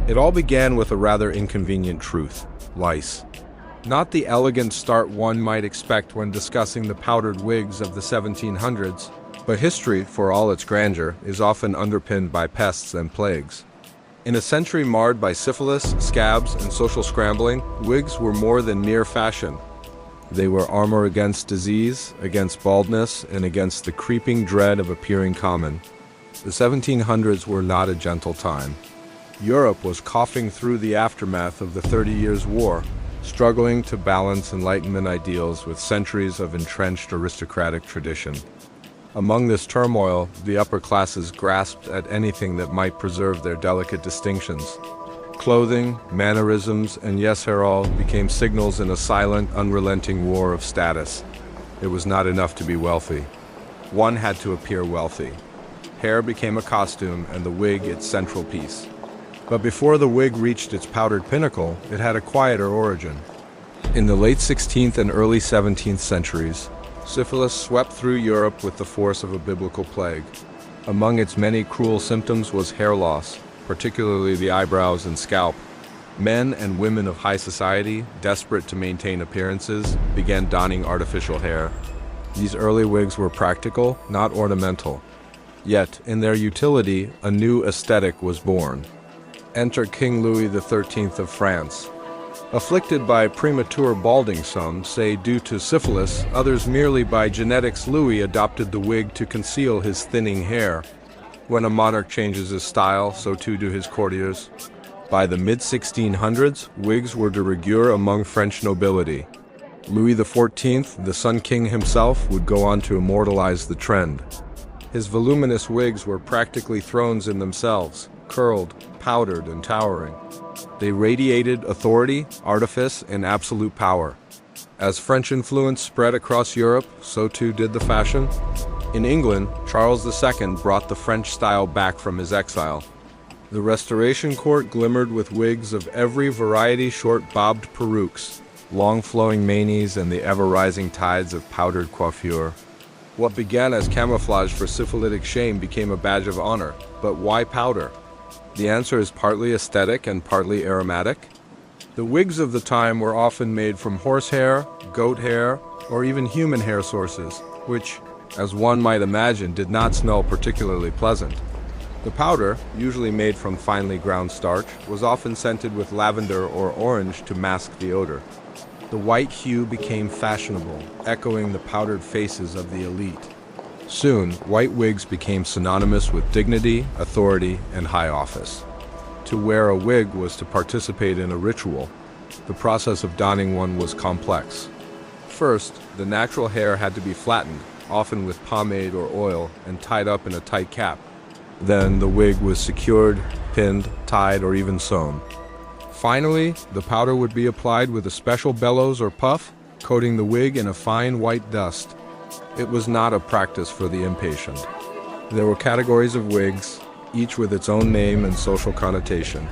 It all began with a rather inconvenient truth: lice. Not the elegant start one might expect when discussing the powdered wigs of the 1700s, but history, for all its grandeur, is often underpinned by pests and plagues. In a century marred by syphilis, scabs, and social scrambling, wigs were more than mere fashion. They were armor against disease, against baldness, and against the creeping dread of appearing common. The 1700s were not a gentle time. Europe was coughing through the aftermath of the 30 Years' War, struggling to balance Enlightenment ideals with centuries of entrenched aristocratic tradition. Among this turmoil, the upper classes grasped at anything that might preserve their delicate distinctions. Clothing, mannerisms, and yes, hair all became signals in a silent, unrelenting war of status. It was not enough to be wealthy. One had to appear wealthy. Hair became a costume and the wig its central piece. But before the wig reached its powdered pinnacle, it had a quieter origin. In the late 16th and early 17th centuries, syphilis swept through Europe with the force of a biblical plague. Among its many cruel symptoms was hair loss, particularly the eyebrows and scalp. Men and women of high society, desperate to maintain appearances, began donning artificial hair. These early wigs were practical, not ornamental. Yet, in their utility, a new aesthetic was born. Enter King Louis XIII of France. Afflicted by premature balding, some say due to syphilis, others merely by genetics, Louis adopted the wig to conceal his thinning hair. When a monarch changes his style, so too do his courtiers. By the mid-1600s, wigs were de rigueur among French nobility. Louis XIV, the Sun King himself, would go on to immortalize the trend. His voluminous wigs were practically thrones in themselves, curled, powdered, and towering. They radiated authority, artifice, and absolute power. As French influence spread across Europe, so too did the fashion. In England, Charles II brought the French style back from his exile. The Restoration Court glimmered with wigs of every variety: short bobbed perukes, long flowing manis, and the ever-rising tides of powdered coiffure. What began as camouflage for syphilitic shame became a badge of honor. But why powder? The answer is partly aesthetic and partly aromatic. The wigs of the time were often made from horsehair, goat hair, or even human hair sources, which, as one might imagine, did not smell particularly pleasant. The powder, usually made from finely ground starch, was often scented with lavender or orange to mask the odor. The white hue became fashionable, echoing the powdered faces of the elite. Soon, white wigs became synonymous with dignity, authority, and high office. To wear a wig was to participate in a ritual. The process of donning one was complex. First, the natural hair had to be flattened, often with pomade or oil, and tied up in a tight cap. Then the wig was secured, pinned, tied, or even sewn. Finally, the powder would be applied with a special bellows or puff, coating the wig in a fine white dust. It was not a practice for the impatient. There were categories of wigs, each with its own name and social connotation.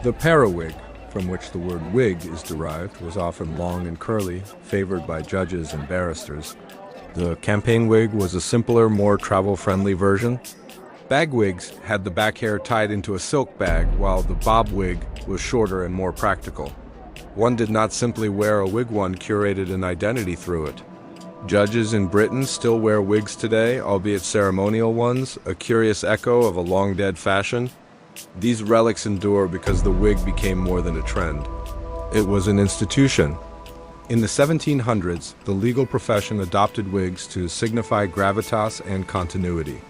The periwig, from which the word wig is derived, was often long and curly, favored by judges and barristers. The campaign wig was a simpler, more travel-friendly version. Bag wigs had the back hair tied into a silk bag, while the bob wig was shorter and more practical. One did not simply wear a wig, one curated an identity through it. Judges in Britain still wear wigs today, albeit ceremonial ones, a curious echo of a long-dead fashion. These relics endure because the wig became more than a trend. It was an institution. In the 1700s, the legal profession adopted wigs to signify gravitas and continuity.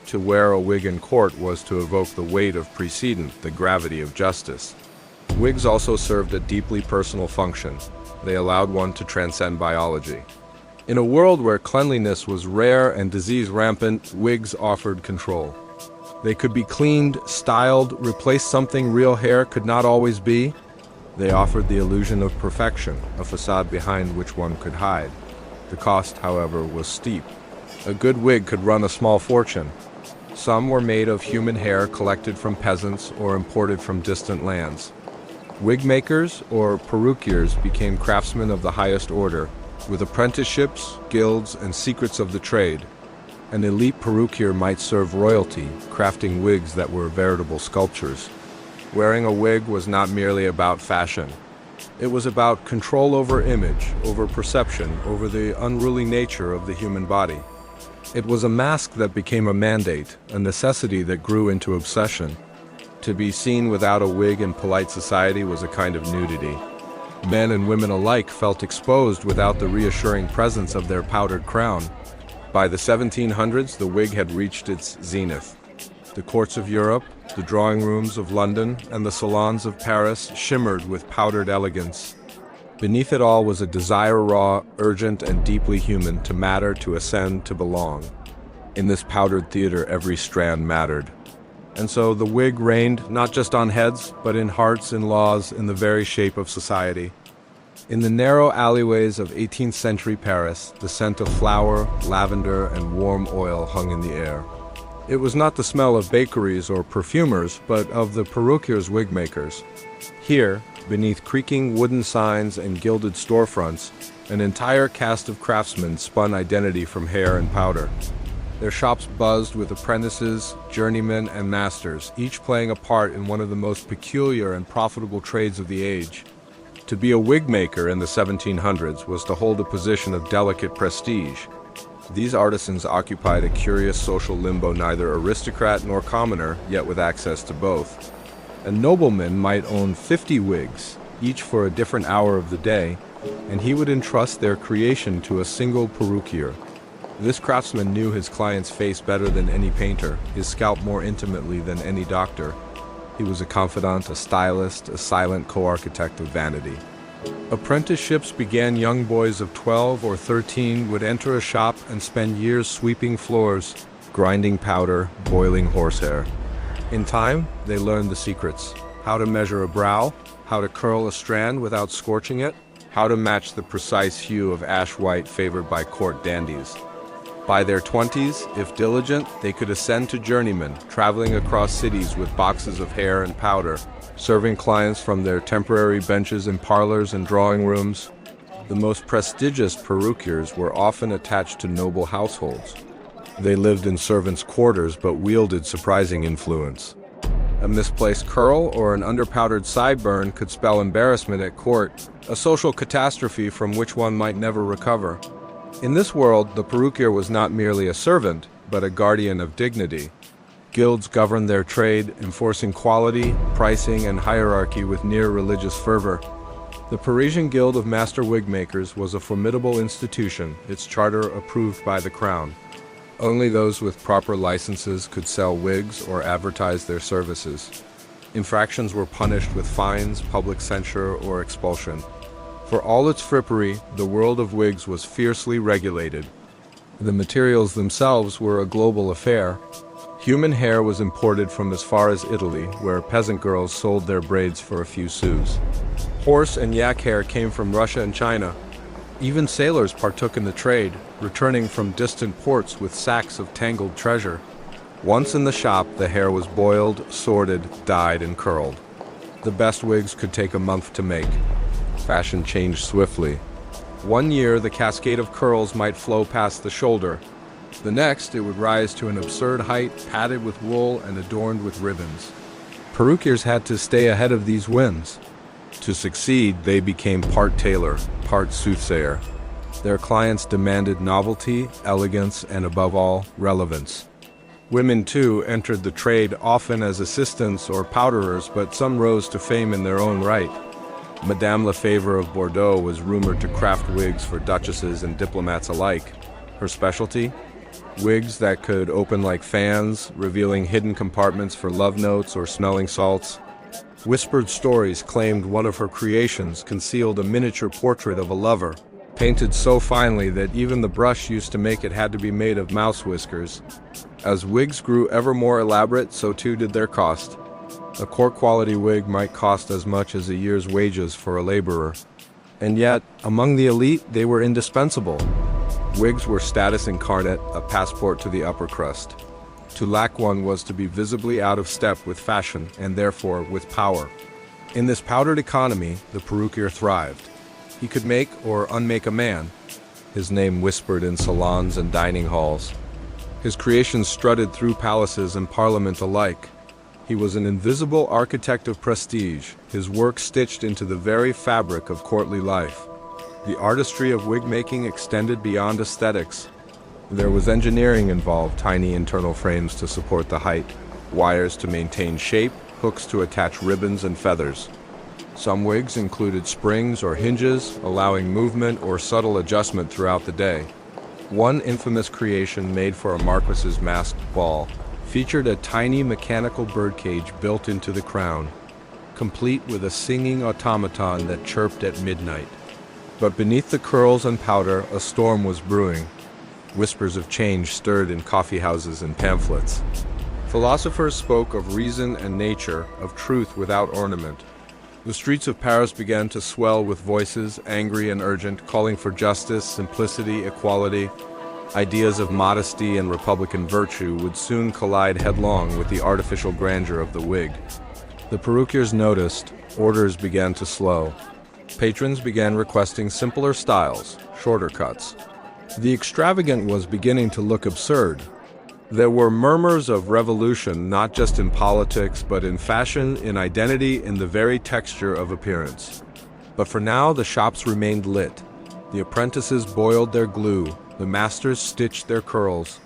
To wear a wig in court was to evoke the weight of precedent, the gravity of justice. Wigs also served a deeply personal function. They allowed one to transcend biology. In a world where cleanliness was rare and disease rampant, wigs offered control. They could be cleaned, styled, replace something real hair could not always be. They offered the illusion of perfection, a facade behind which one could hide. The cost, however, was steep. A good wig could run a small fortune. Some were made of human hair collected from peasants or imported from distant lands. Wig makers, or perruquiers, became craftsmen of the highest order, with apprenticeships, guilds, and secrets of the trade. An elite perruquier might serve royalty, crafting wigs that were veritable sculptures. Wearing a wig was not merely about fashion. It was about control over image, over perception, over the unruly nature of the human body. It was a mask that became a mandate, a necessity that grew into obsession. To be seen without a wig in polite society was a kind of nudity. Men and women alike felt exposed without the reassuring presence of their powdered crown. By the 1700s, the wig had reached its zenith. The courts of Europe, the drawing rooms of London, and the salons of Paris shimmered with powdered elegance. Beneath it all was a desire raw, urgent, and deeply human to matter, to ascend, to belong. In this powdered theater, every strand mattered. And so the wig reigned not just on heads, but in hearts, in laws, in the very shape of society. In the narrow alleyways of 18th century Paris, the scent of flower, lavender, and warm oil hung in the air. It was not the smell of bakeries or perfumers, but of the perruquiers' wig makers. Here, beneath creaking wooden signs and gilded storefronts, an entire cast of craftsmen spun identity from hair and powder. Their shops buzzed with apprentices, journeymen, and masters, each playing a part in one of the most peculiar and profitable trades of the age. To be a wig maker in the 1700s was to hold a position of delicate prestige. These artisans occupied a curious social limbo, neither aristocrat nor commoner, yet with access to both. A nobleman might own 50 wigs, each for a different hour of the day, and he would entrust their creation to a single perruquier. This craftsman knew his client's face better than any painter, his scalp more intimately than any doctor. He was a confidant, a stylist, a silent co-architect of vanity. Apprenticeships began. Young boys of 12 or 13 would enter a shop and spend years sweeping floors, grinding powder, boiling horsehair. In time, they learned the secrets: how to measure a brow, how to curl a strand without scorching it, how to match the precise hue of ash white favored by court dandies. By their 20s, if diligent, they could ascend to journeymen, traveling across cities with boxes of hair and powder, serving clients from their temporary benches in parlors and drawing rooms. The most prestigious perruquiers were often attached to noble households. They lived in servants' quarters but wielded surprising influence. A misplaced curl or an underpowdered sideburn could spell embarrassment at court, a social catastrophe from which one might never recover. In this world, the perruquier was not merely a servant, but a guardian of dignity. Guilds governed their trade, enforcing quality, pricing, and hierarchy with near religious fervor. The Parisian Guild of Master Wig Makers was a formidable institution, its charter approved by the Crown. Only those with proper licenses could sell wigs or advertise their services. Infractions were punished with fines, public censure, or expulsion. For all its frippery, the world of wigs was fiercely regulated. The materials themselves were a global affair. Human hair was imported from as far as Italy, where peasant girls sold their braids for a few sous. Horse and yak hair came from Russia and China. Even sailors partook in the trade, returning from distant ports with sacks of tangled treasure. Once in the shop, the hair was boiled, sorted, dyed, and curled. The best wigs could take a month to make. Fashion changed swiftly. One year, the cascade of curls might flow past the shoulder. The next, it would rise to an absurd height, padded with wool and adorned with ribbons. Perruquiers had to stay ahead of these winds. To succeed, they became part tailor, part soothsayer. Their clients demanded novelty, elegance, and above all, relevance. Women, too, entered the trade often as assistants or powderers, but some rose to fame in their own right. Madame Lefebvre of Bordeaux was rumored to craft wigs for duchesses and diplomats alike. Her specialty? Wigs that could open like fans, revealing hidden compartments for love notes or smelling salts. Whispered stories claimed one of her creations concealed a miniature portrait of a lover, painted so finely that even the brush used to make it had to be made of mouse whiskers. As wigs grew ever more elaborate, so too did their cost. A court-quality wig might cost as much as a year's wages for a laborer. And yet, among the elite, they were indispensable. Wigs were status incarnate, a passport to the upper crust. To lack one was to be visibly out of step with fashion, and therefore with power. In this powdered economy, the perruquier thrived. He could make or unmake a man. His name whispered in salons and dining halls. His creations strutted through palaces and parliament alike. He was an invisible architect of prestige, his work stitched into the very fabric of courtly life. The artistry of wig-making extended beyond aesthetics. There was engineering involved, tiny internal frames to support the height, wires to maintain shape, hooks to attach ribbons and feathers. Some wigs included springs or hinges, allowing movement or subtle adjustment throughout the day. One infamous creation made for a marquis's masked ball featured a tiny mechanical birdcage built into the crown, complete with a singing automaton that chirped at midnight. But beneath the curls and powder, a storm was brewing. Whispers of change stirred in coffeehouses and pamphlets. Philosophers spoke of reason and nature, of truth without ornament. The streets of Paris began to swell with voices, angry and urgent, calling for justice, simplicity, equality. Ideas of modesty and republican virtue would soon collide headlong with the artificial grandeur of the wig. The perruquiers noticed, orders began to slow. Patrons began requesting simpler styles, shorter cuts. The extravagant was beginning to look absurd. There were murmurs of revolution not just in politics but in fashion, in identity, in the very texture of appearance. But for now the shops remained lit. The apprentices boiled their glue, the masters stitched their curls,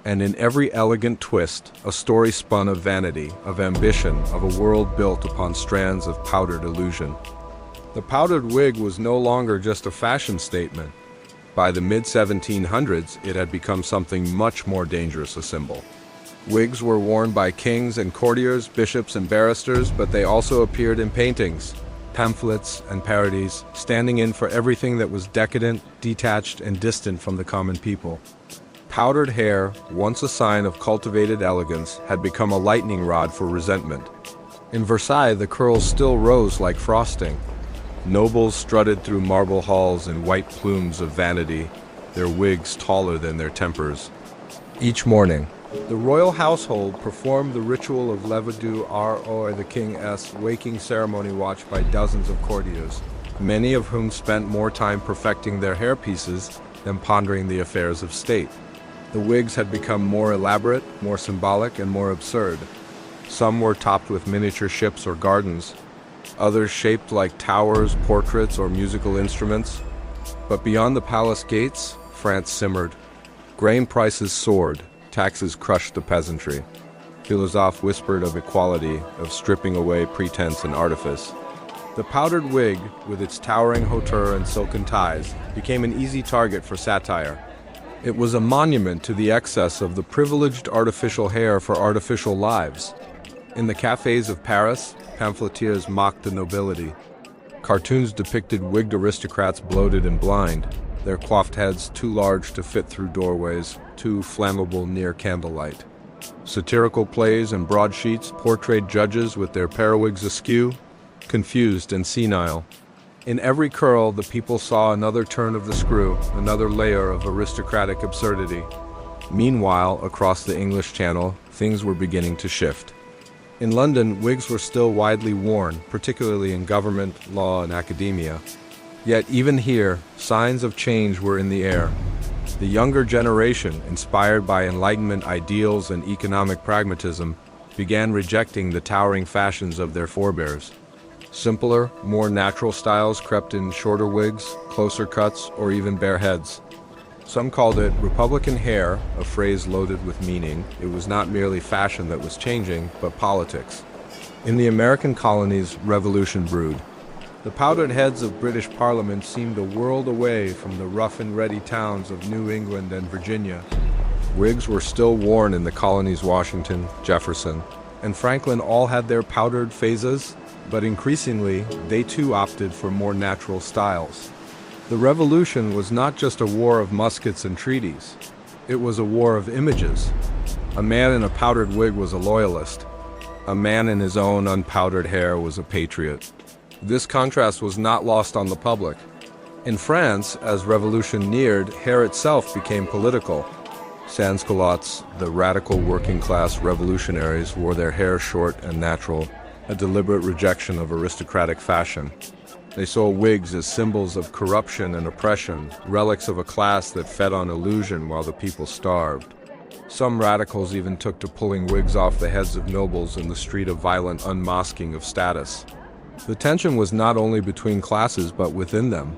and in every elegant twist a story spun of vanity, of ambition, of a world built upon strands of powdered illusion. The powdered wig was no longer just a fashion statement. By the mid-1700s, it had become something much more dangerous, a symbol. Wigs were worn by kings and courtiers, bishops and barristers, but they also appeared in paintings, pamphlets, and parodies, standing in for everything that was decadent, detached, and distant from the common people. Powdered hair, once a sign of cultivated elegance, had become a lightning rod for resentment. In Versailles, the curls still rose like frosting. Nobles strutted through marble halls in white plumes of vanity, their wigs taller than their tempers. Each morning, the royal household performed the ritual of lever du roi, or the king's waking ceremony watched by dozens of courtiers, many of whom spent more time perfecting their hairpieces than pondering the affairs of state. The wigs had become more elaborate, more symbolic, and more absurd. Some were topped with miniature ships or gardens, others shaped like towers, portraits, or musical instruments. But beyond the palace gates, France simmered. Grain prices soared, taxes crushed the peasantry. Philosophes whispered of equality, of stripping away pretense and artifice. The powdered wig, with its towering hauteur and silken ties, became an easy target for satire. It was a monument to the excess of the privileged artificial hair for artificial lives. In the cafes of Paris, pamphleteers mocked the nobility. Cartoons depicted wigged aristocrats bloated and blind, their coiffed heads too large to fit through doorways, too flammable near candlelight. Satirical plays and broadsheets portrayed judges with their periwigs askew, confused and senile. In every curl, the people saw another turn of the screw, another layer of aristocratic absurdity. Meanwhile, across the English Channel, things were beginning to shift. In London, wigs were still widely worn, particularly in government, law, and academia. Yet even here, signs of change were in the air. The younger generation, inspired by Enlightenment ideals and economic pragmatism, began rejecting the towering fashions of their forebears. Simpler, more natural styles crept in: shorter wigs, closer cuts, or even bare heads. Some called it Republican hair, a phrase loaded with meaning. It was not merely fashion that was changing, but politics. In the American colonies, revolution brewed. The powdered heads of British Parliament seemed a world away from the rough and ready towns of New England and Virginia. Wigs were still worn in the colonies. Washington, Jefferson, and Franklin all had their powdered phases, but increasingly, they too opted for more natural styles. The Revolution was not just a war of muskets and treaties. It was a war of images. A man in a powdered wig was a loyalist. A man in his own unpowdered hair was a patriot. This contrast was not lost on the public. In France, as revolution neared, hair itself became political. Sans-culottes, the radical working-class revolutionaries, wore their hair short and natural, a deliberate rejection of aristocratic fashion. They saw wigs as symbols of corruption and oppression, relics of a class that fed on illusion while the people starved. Some radicals even took to pulling wigs off the heads of nobles in the street of violent unmasking of status. The tension was not only between classes but within them.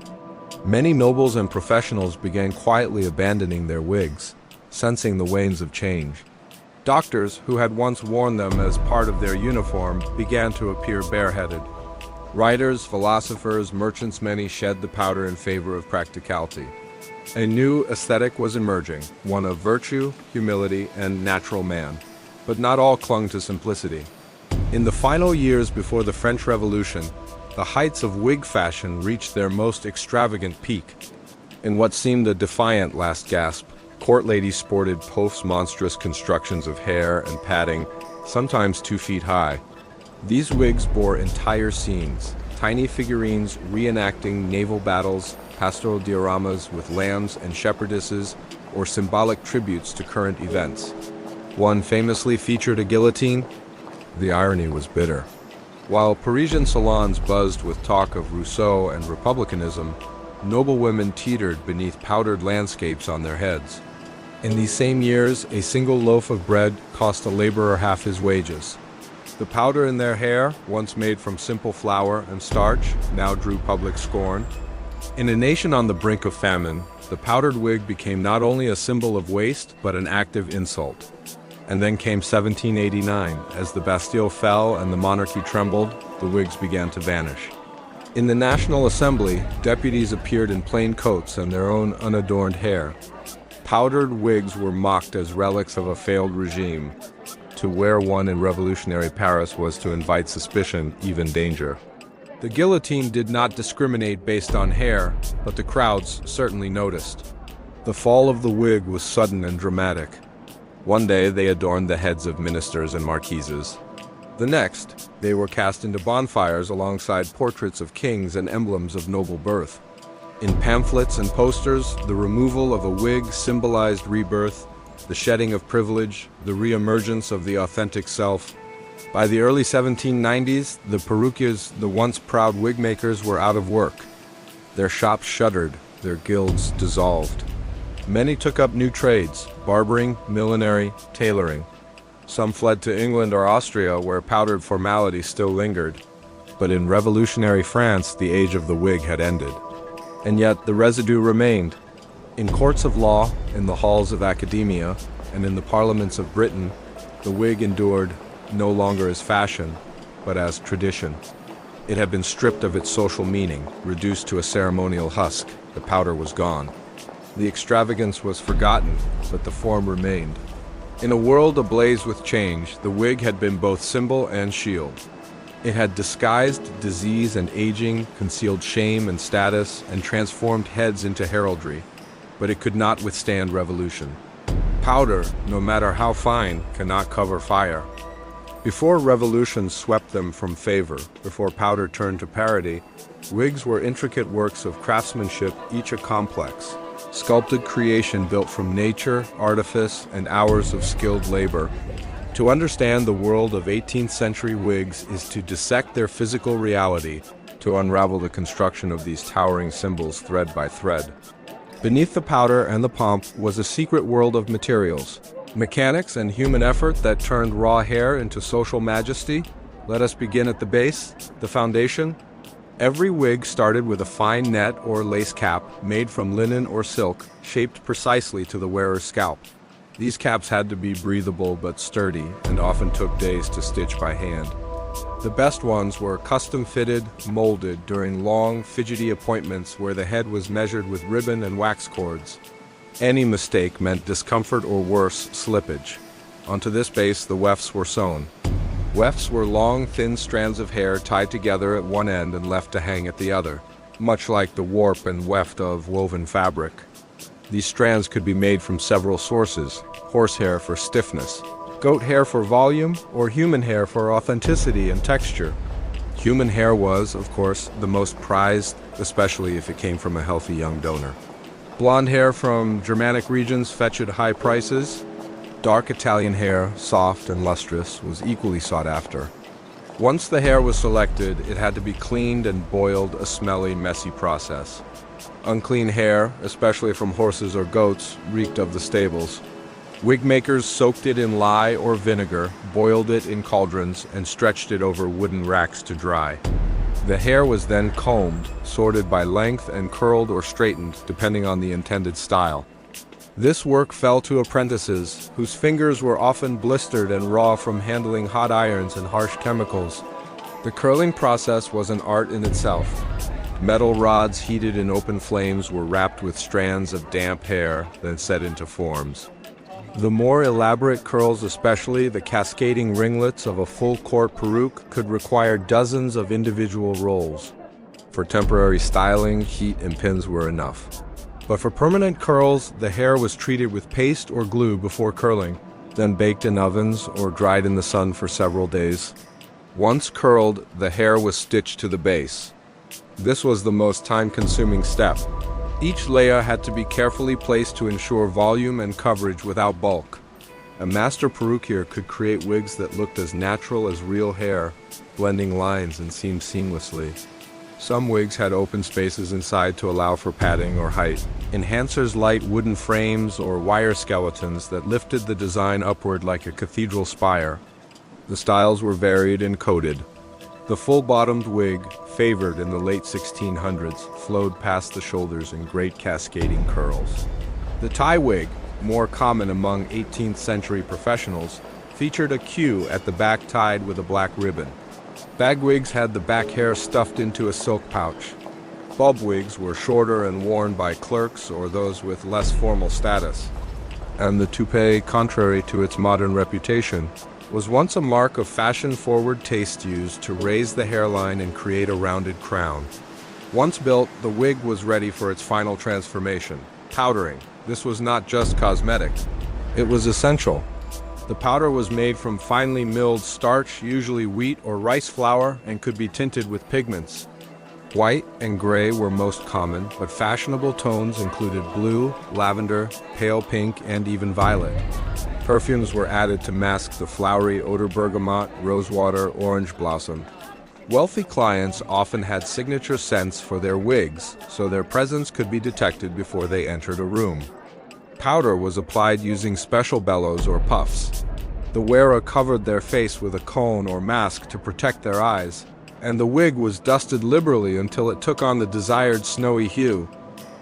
Many nobles and professionals began quietly abandoning their wigs, sensing the wanes of change. Doctors, who had once worn them as part of their uniform, began to appear bareheaded. Writers, philosophers, merchants, many shed the powder in favor of practicality. A new aesthetic was emerging, one of virtue, humility, and natural man. But not all clung to simplicity. In the final years before the French Revolution, the heights of wig fashion reached their most extravagant peak. In what seemed a defiant last gasp, court ladies sported Pouf's monstrous constructions of hair and padding, sometimes 2 feet high. These wigs bore entire scenes, tiny figurines reenacting naval battles, pastoral dioramas with lambs and shepherdesses, or symbolic tributes to current events. One famously featured a guillotine. The irony was bitter. While Parisian salons buzzed with talk of Rousseau and republicanism, noblewomen teetered beneath powdered landscapes on their heads. In these same years, a single loaf of bread cost a laborer half his wages. The powder in their hair, once made from simple flour and starch, now drew public scorn. In a nation on the brink of famine, the powdered wig became not only a symbol of waste, but an active insult. And then came 1789. As the Bastille fell and the monarchy trembled, the wigs began to vanish. In the National Assembly, deputies appeared in plain coats and their own unadorned hair. Powdered wigs were mocked as relics of a failed regime. To wear one in revolutionary Paris was to invite suspicion, even danger. The guillotine did not discriminate based on hair, but the crowds certainly noticed. The fall of the wig was sudden and dramatic. One day they adorned the heads of ministers and marquises. The next, they were cast into bonfires alongside portraits of kings and emblems of noble birth. In pamphlets and posters, the removal of a wig symbolized rebirth, the shedding of privilege, the re-emergence of the authentic self. By the early 1790s, the perruquiers, the once proud wig makers, were out of work. Their shops shuttered, their guilds dissolved. Many took up new trades: barbering, millinery, tailoring. Some fled to England or Austria, where powdered formality still lingered. But in revolutionary France, the age of the wig had ended. And yet the residue remained. In courts of law, in the halls of academia, and in the parliaments of Britain, the wig endured no longer as fashion, but as tradition. It had been stripped of its social meaning, reduced to a ceremonial husk. The powder was gone. The extravagance was forgotten, but the form remained. In a world ablaze with change, the wig had been both symbol and shield. It had disguised disease and aging, concealed shame and status, and transformed heads into heraldry. But it could not withstand revolution. Powder, no matter how fine, cannot cover fire. Before revolution swept them from favor, before powder turned to parody, wigs were intricate works of craftsmanship, each a complex, sculpted creation built from nature, artifice, and hours of skilled labor. To understand the world of 18th century wigs is to dissect their physical reality, to unravel the construction of these towering symbols thread by thread. Beneath the powder and the pomp was a secret world of materials, mechanics and human effort that turned raw hair into social majesty. Let us begin at the base, the foundation. Every wig started with a fine net or lace cap made from linen or silk, shaped precisely to the wearer's scalp. These caps had to be breathable but sturdy, and often took days to stitch by hand. The best ones were custom-fitted, molded during long, fidgety appointments where the head was measured with ribbon and wax cords. Any mistake meant discomfort or worse, slippage. Onto this base, the wefts were sewn. Wefts were long, thin strands of hair tied together at one end and left to hang at the other, much like the warp and weft of woven fabric. These strands could be made from several sources: horsehair for stiffness, goat hair for volume, or human hair for authenticity and texture. Human hair was, of course, the most prized, especially if it came from a healthy young donor. Blonde hair from Germanic regions fetched high prices. Dark Italian hair, soft and lustrous, was equally sought after. Once the hair was selected, it had to be cleaned and boiled, a smelly, messy process. Unclean hair, especially from horses or goats, reeked of the stables. Wig makers soaked it in lye or vinegar, boiled it in cauldrons, and stretched it over wooden racks to dry. The hair was then combed, sorted by length, and curled or straightened, depending on the intended style. This work fell to apprentices, whose fingers were often blistered and raw from handling hot irons and harsh chemicals. The curling process was an art in itself. Metal rods heated in open flames were wrapped with strands of damp hair, then set into forms. The more elaborate curls, especially the cascading ringlets of a full-court peruque, could require dozens of individual rolls. For temporary styling, heat and pins were enough. But for permanent curls, the hair was treated with paste or glue before curling, then baked in ovens or dried in the sun for several days. Once curled, the hair was stitched to the base. This was the most time-consuming step. Each layer had to be carefully placed to ensure volume and coverage without bulk. A master perruquier could create wigs that looked as natural as real hair, blending lines and seams seamlessly. Some wigs had open spaces inside to allow for padding or height. Enhancers light wooden frames or wire skeletons that lifted the design upward like a cathedral spire. The styles were varied and coded. The full-bottomed wig, favored in the late 1600s, flowed past the shoulders in great cascading curls. The tie wig, more common among 18th century professionals, featured a queue at the back tied with a black ribbon. Bag wigs had the back hair stuffed into a silk pouch. Bulb wigs were shorter and worn by clerks or those with less formal status. And the toupee, contrary to its modern reputation, was once a mark of fashion-forward taste used to raise the hairline and create a rounded crown. Once built, the wig was ready for its final transformation, powdering. This was not just cosmetic. It was essential. The powder was made from finely milled starch, usually wheat or rice flour, and could be tinted with pigments. White and gray were most common, but fashionable tones included blue, lavender, pale pink, and even violet. Perfumes were added to mask the flowery odor bergamot, rosewater, orange blossom. Wealthy clients often had signature scents for their wigs, so their presence could be detected before they entered a room. Powder was applied using special bellows or puffs. The wearer covered their face with a cone or mask to protect their eyes, and the wig was dusted liberally until it took on the desired snowy hue.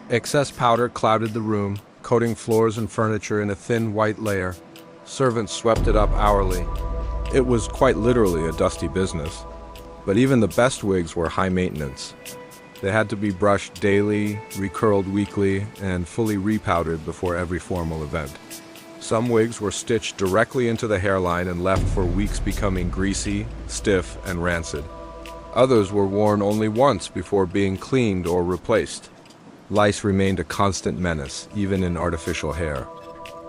Excess powder clouded the room, coating floors and furniture in a thin white layer. Servants swept it up hourly. It was quite literally a dusty business. But even the best wigs were high maintenance. They had to be brushed daily, recurled weekly, and fully repowdered before every formal event. Some wigs were stitched directly into the hairline and left for weeks, becoming greasy, stiff, and rancid. Others were worn only once before being cleaned or replaced. Lice remained a constant menace, even in artificial hair.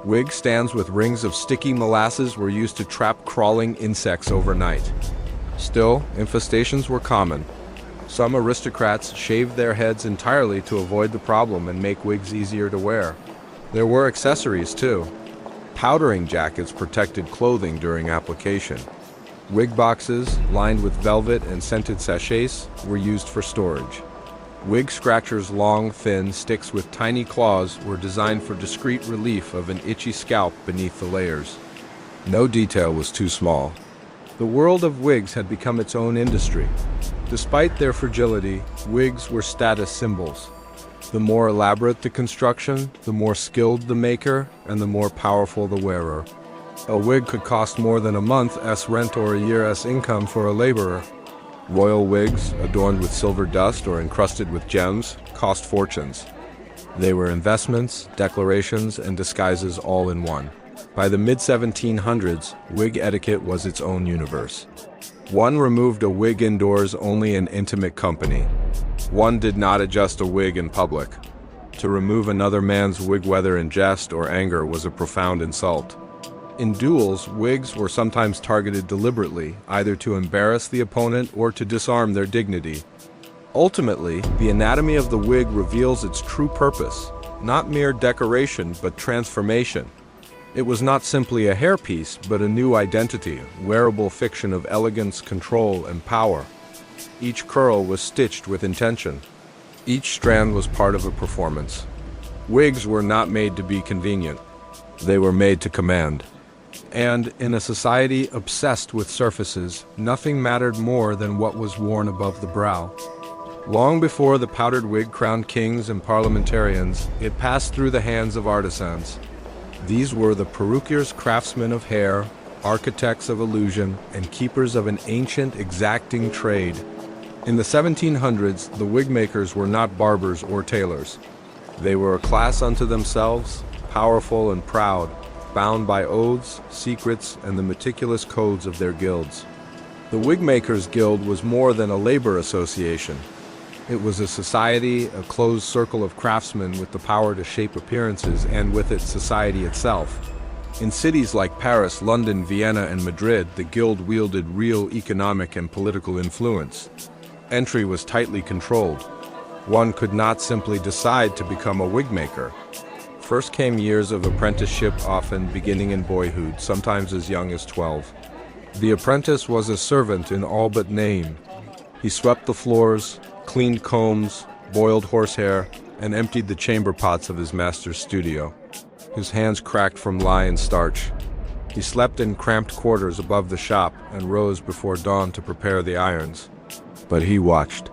Wig stands with rings of sticky molasses were used to trap crawling insects overnight. Still, infestations were common. Some aristocrats shaved their heads entirely to avoid the problem and make wigs easier to wear. There were accessories too. Powdering jackets protected clothing during application. Wig boxes, lined with velvet and scented sachets, were used for storage. Wig scratchers' long, thin sticks with tiny claws were designed for discreet relief of an itchy scalp beneath the layers. No detail was too small. The world of wigs had become its own industry. Despite their fragility, wigs were status symbols. The more elaborate the construction, the more skilled the maker, and the more powerful the wearer. A wig could cost more than a month's rent or a year's income for a laborer. Royal wigs, adorned with silver dust or encrusted with gems, cost fortunes. They were investments, declarations, and disguises all in one. By the mid-1700s, wig etiquette was its own universe. One removed a wig indoors only in intimate company. One did not adjust a wig in public. To remove another man's wig, whether in jest or anger, was a profound insult. In duels, wigs were sometimes targeted deliberately, either to embarrass the opponent or to disarm their dignity. Ultimately, the anatomy of the wig reveals its true purpose, not mere decoration, but transformation. It was not simply a hairpiece, but a new identity, wearable fiction of elegance, control, and power. Each curl was stitched with intention. Each strand was part of a performance. Wigs were not made to be convenient. They were made to command. And in a society obsessed with surfaces, nothing mattered more than what was worn above the brow. Long before the powdered wig crowned kings and parliamentarians, it passed through the hands of artisans. These were the perruquiers, craftsmen of hair, architects of illusion, and keepers of an ancient exacting trade. In the 1700s, the wig makers were not barbers or tailors. They were a class unto themselves, powerful and proud, bound by oaths, secrets, and the meticulous codes of their guilds. The Wigmakers Guild was more than a labor association. It was a society, a closed circle of craftsmen with the power to shape appearances, and with it society itself. In cities like Paris, London, Vienna, and Madrid, the guild wielded real economic and political influence. Entry was tightly controlled. One could not simply decide to become a wigmaker. First came years of apprenticeship, often beginning in boyhood, sometimes as young as 12. The apprentice was a servant in all but name. He swept the floors, cleaned combs, boiled horsehair, and emptied the chamber pots of his master's studio. His hands cracked from lye and starch. He slept in cramped quarters above the shop and rose before dawn to prepare the irons. But he watched,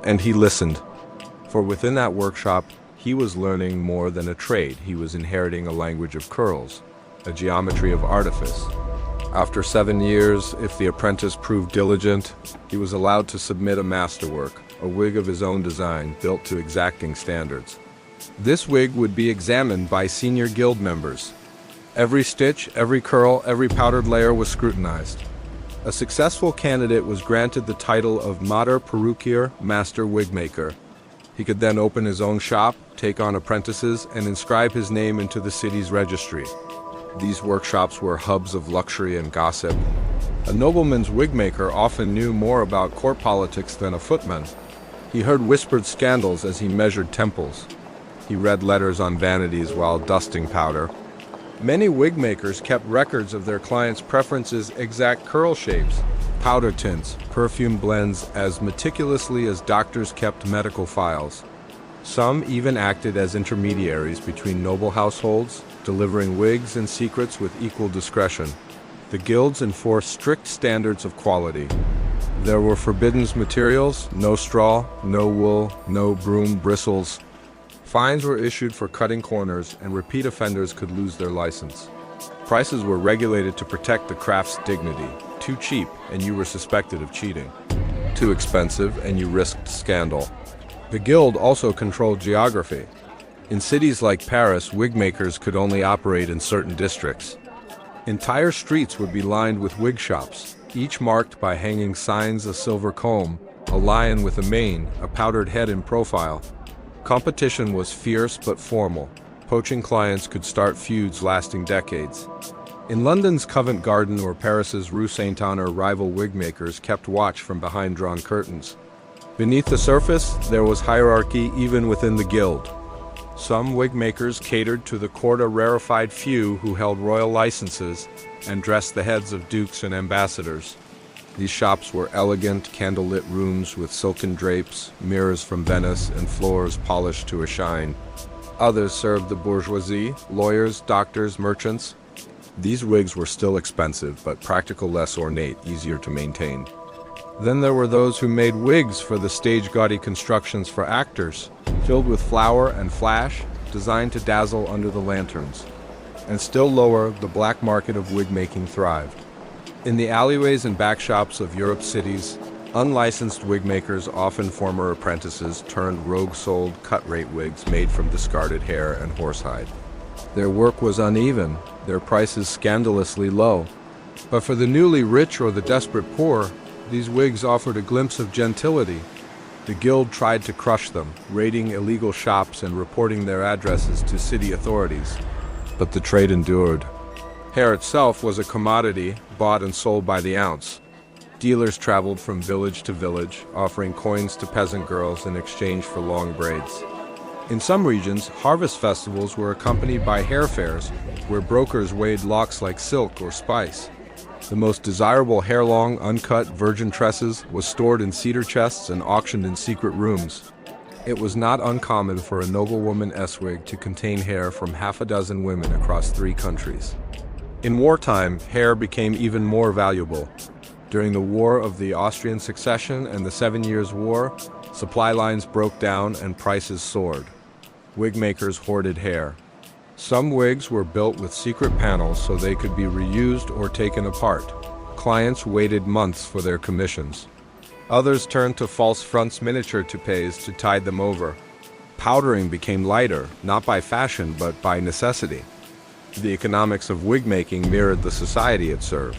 and he listened, for within that workshop, he was learning more than a trade. He was inheriting a language of curls, a geometry of artifice. After 7 years, if the apprentice proved diligent, he was allowed to submit a masterwork, a wig of his own design, built to exacting standards. This wig would be examined by senior guild members. Every stitch, every curl, every powdered layer was scrutinized. A successful candidate was granted the title of Mater Perruquier, Master Wigmaker. He could then open his own shop, take on apprentices, and inscribe his name into the city's registry. These workshops were hubs of luxury and gossip. A nobleman's wigmaker often knew more about court politics than a footman. He heard whispered scandals as he measured temples. He read letters on vanities while dusting powder. Many wigmakers kept records of their clients' preferences, exact curl shapes, powder tints, perfume blends, as meticulously as doctors kept medical files. Some even acted as intermediaries between noble households, delivering wigs and secrets with equal discretion. The guilds enforced strict standards of quality. There were forbidden materials: no straw, no wool, no broom bristles. Fines were issued for cutting corners, and repeat offenders could lose their license. Prices were regulated to protect the craft's dignity. Too cheap, and you were suspected of cheating. Too expensive, and you risked scandal. The guild also controlled geography. In cities like Paris, wigmakers could only operate in certain districts. Entire streets would be lined with wig shops, each marked by hanging signs: a silver comb, a lion with a mane, a powdered head in profile. Competition was fierce but formal. Poaching clients could start feuds lasting decades. In London's Covent Garden or Paris's Rue Saint-Honore, rival wigmakers kept watch from behind drawn curtains. Beneath the surface, there was hierarchy even within the guild. Some wigmakers catered to the court, a rarefied few who held royal licenses and dressed the heads of dukes and ambassadors. These shops were elegant, candlelit rooms with silken drapes, mirrors from Venice, and floors polished to a shine. Others served the bourgeoisie, lawyers, doctors, merchants. These wigs were still expensive, but practical, less ornate, easier to maintain. Then there were those who made wigs for the stage, gaudy constructions for actors, filled with flower and flash, designed to dazzle under the lanterns. And still lower, the black market of wig making thrived. In the alleyways and back shops of Europe's cities, unlicensed wigmakers, often former apprentices, turned rogue, sold cut-rate wigs made from discarded hair and horsehide. Their work was uneven, their prices scandalously low. But for the newly rich or the desperate poor, these wigs offered a glimpse of gentility. The guild tried to crush them, raiding illegal shops and reporting their addresses to city authorities. But the trade endured. Hair itself was a commodity, bought and sold by the ounce. Dealers traveled from village to village, offering coins to peasant girls in exchange for long braids. In some regions, harvest festivals were accompanied by hair fairs, where brokers weighed locks like silk or spice. The most desirable hair-long, uncut, virgin tresses was stored in cedar chests and auctioned in secret rooms. It was not uncommon for a noblewoman S-wig to contain hair from half a dozen women across 3 countries. In wartime, hair became even more valuable. During the War of the Austrian Succession and the 7 Years' War, supply lines broke down and prices soared. Wig makers hoarded hair. Some wigs were built with secret panels so they could be reused or taken apart. Clients waited months for their commissions. Others turned to false fronts miniature toupees to tide them over. Powdering became lighter, not by fashion but by necessity. The economics of wig making mirrored the society it served.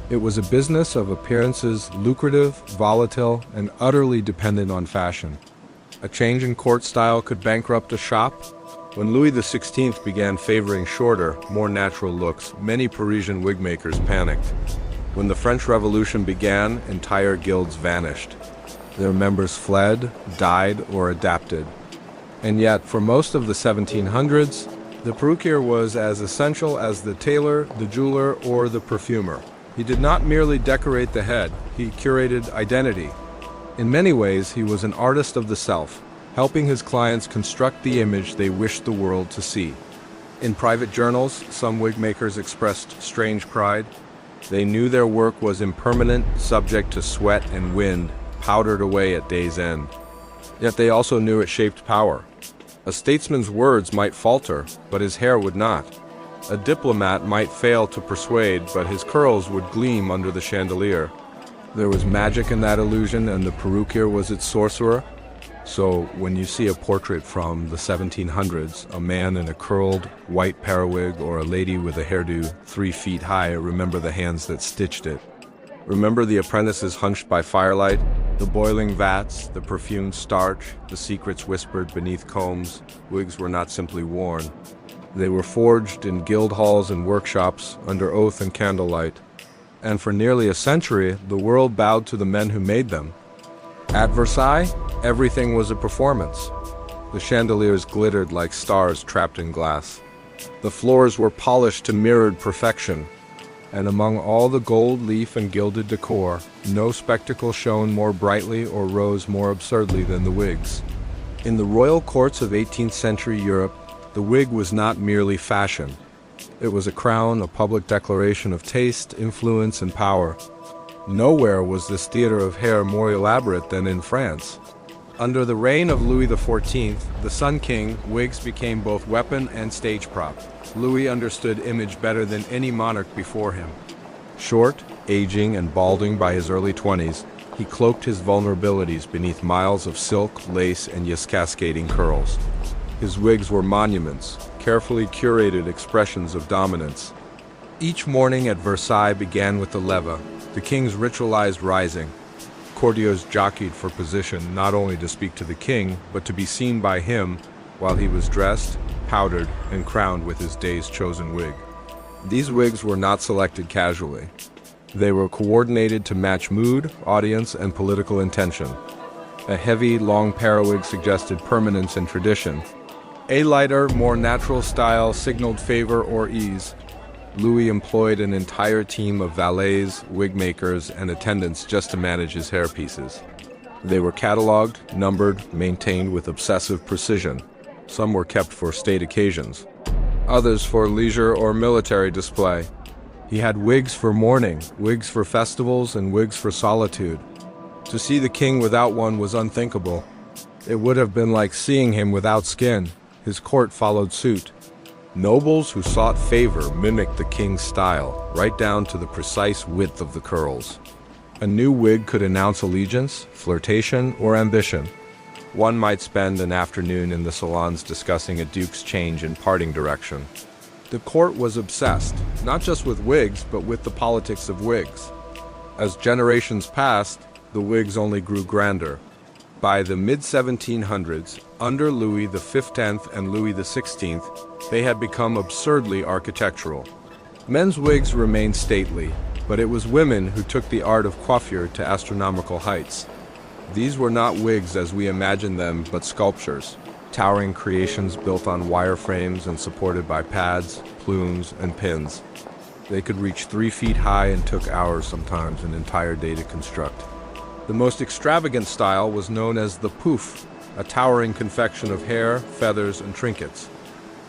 It was a business of appearances, lucrative, volatile, and utterly dependent on fashion. A change in court style could bankrupt a shop. When Louis XVI began favoring shorter, more natural looks, many Parisian wig makers panicked. When the French Revolution began, entire guilds vanished. Their members fled, died, or adapted. And yet, for most of the 1700s, the perruquier was as essential as the tailor, the jeweler, or the perfumer. He did not merely decorate the head, he curated identity. In many ways, he was an artist of the self, helping his clients construct the image they wished the world to see. In private journals, some wig makers expressed strange pride. They knew their work was impermanent, subject to sweat and wind, powdered away at day's end. Yet they also knew it shaped power. A statesman's words might falter, but his hair would not. A diplomat might fail to persuade, but his curls would gleam under the chandelier. There was magic in that illusion, and the perruquier was its sorcerer. So, when you see a portrait from the 1700s, a man in a curled, white periwig or a lady with a hairdo 3 feet high, remember the hands that stitched it. Remember the apprentices hunched by firelight, the boiling vats, the perfumed starch, the secrets whispered beneath combs. Wigs were not simply worn. They were forged in guild halls and workshops, under oath and candlelight. And for nearly a century, the world bowed to the men who made them. At Versailles, everything was a performance. The chandeliers glittered like stars trapped in glass. The floors were polished to mirrored perfection. And among all the gold leaf and gilded decor, no spectacle shone more brightly or rose more absurdly than the wigs. In the royal courts of 18th century Europe, the wig was not merely fashion. It was a crown, a public declaration of taste, influence, and power. Nowhere was this theater of hair more elaborate than in France. Under the reign of Louis XIV, the Sun King, wigs became both weapon and stage prop. Louis understood image better than any monarch before him. Short, aging, and balding by his early 20s, he cloaked his vulnerabilities beneath miles of silk, lace, and cascading curls. His wigs were monuments, carefully curated expressions of dominance. Each morning at Versailles began with the leva, the king's ritualized rising. Courtiers jockeyed for position not only to speak to the king, but to be seen by him while he was dressed, powdered, and crowned with his day's chosen wig. These wigs were not selected casually. They were coordinated to match mood, audience, and political intention. A heavy, long periwig suggested permanence and tradition. A lighter, more natural style signaled favor or ease. Louis employed an entire team of valets, wig makers, and attendants just to manage his hairpieces. They were cataloged, numbered, maintained with obsessive precision. Some were kept for state occasions, others for leisure or military display. He had wigs for mourning, wigs for festivals, and wigs for solitude. To see the king without one was unthinkable. It would have been like seeing him without skin. His court followed suit. Nobles who sought favor mimicked the king's style, right down to the precise width of the curls. A new wig could announce allegiance, flirtation, or ambition. One might spend an afternoon in the salons discussing a duke's change in parting direction. The court was obsessed, not just with wigs, but with the politics of wigs. As generations passed, the wigs only grew grander. By the mid-1700s, under Louis XV and Louis XVI, they had become absurdly architectural. Men's wigs remained stately, but it was women who took the art of coiffure to astronomical heights. These were not wigs as we imagine them, but sculptures, towering creations built on wireframes and supported by pads, plumes, and pins. They could reach 3 feet high and took hours, sometimes an entire day to construct. The most extravagant style was known as the pouf. a towering confection of hair, feathers, and trinkets.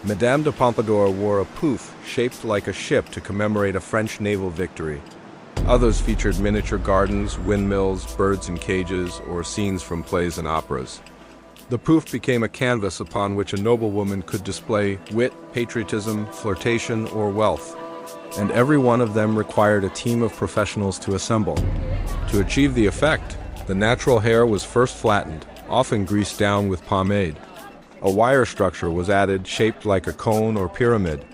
Madame de Pompadour wore a pouf shaped like a ship to commemorate a French naval victory. Others featured miniature gardens, windmills, birds in cages, or scenes from plays and operas. The pouf became a canvas upon which a noblewoman could display wit, patriotism, flirtation, or wealth. And every one of them required a team of professionals to assemble. To achieve the effect, the natural hair was first flattened, often greased down with pomade. A wire structure was added shaped like a cone or pyramid.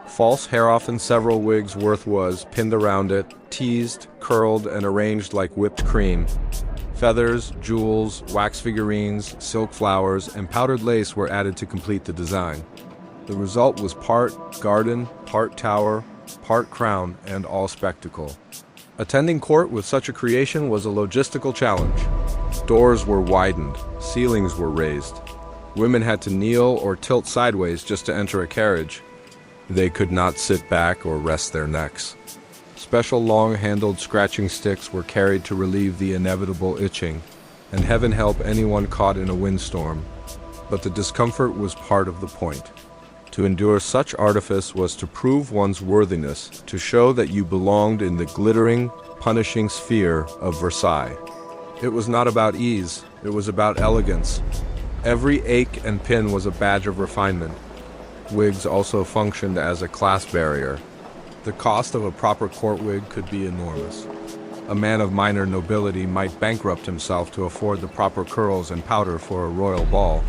False hair, often several wigs worth, was pinned around it, teased, curled, and arranged like whipped cream. Feathers, jewels, wax figurines, silk flowers, and powdered lace were added to complete the design. The result was part garden, part tower, part crown, and all spectacle. Attending court with such a creation was a logistical challenge. Doors were widened, ceilings were raised. Women had to kneel or tilt sideways just to enter a carriage. They could not sit back or rest their necks. Special long-handled scratching sticks were carried to relieve the inevitable itching, and heaven help anyone caught in a windstorm. But the discomfort was part of the point. To endure such artifice was to prove one's worthiness, to show that you belonged in the glittering, punishing sphere of Versailles. It was not about ease, it was about elegance. Every ache and pin was a badge of refinement. Wigs also functioned as a class barrier. The cost of a proper court wig could be enormous. A man of minor nobility might bankrupt himself to afford the proper curls and powder for a royal ball.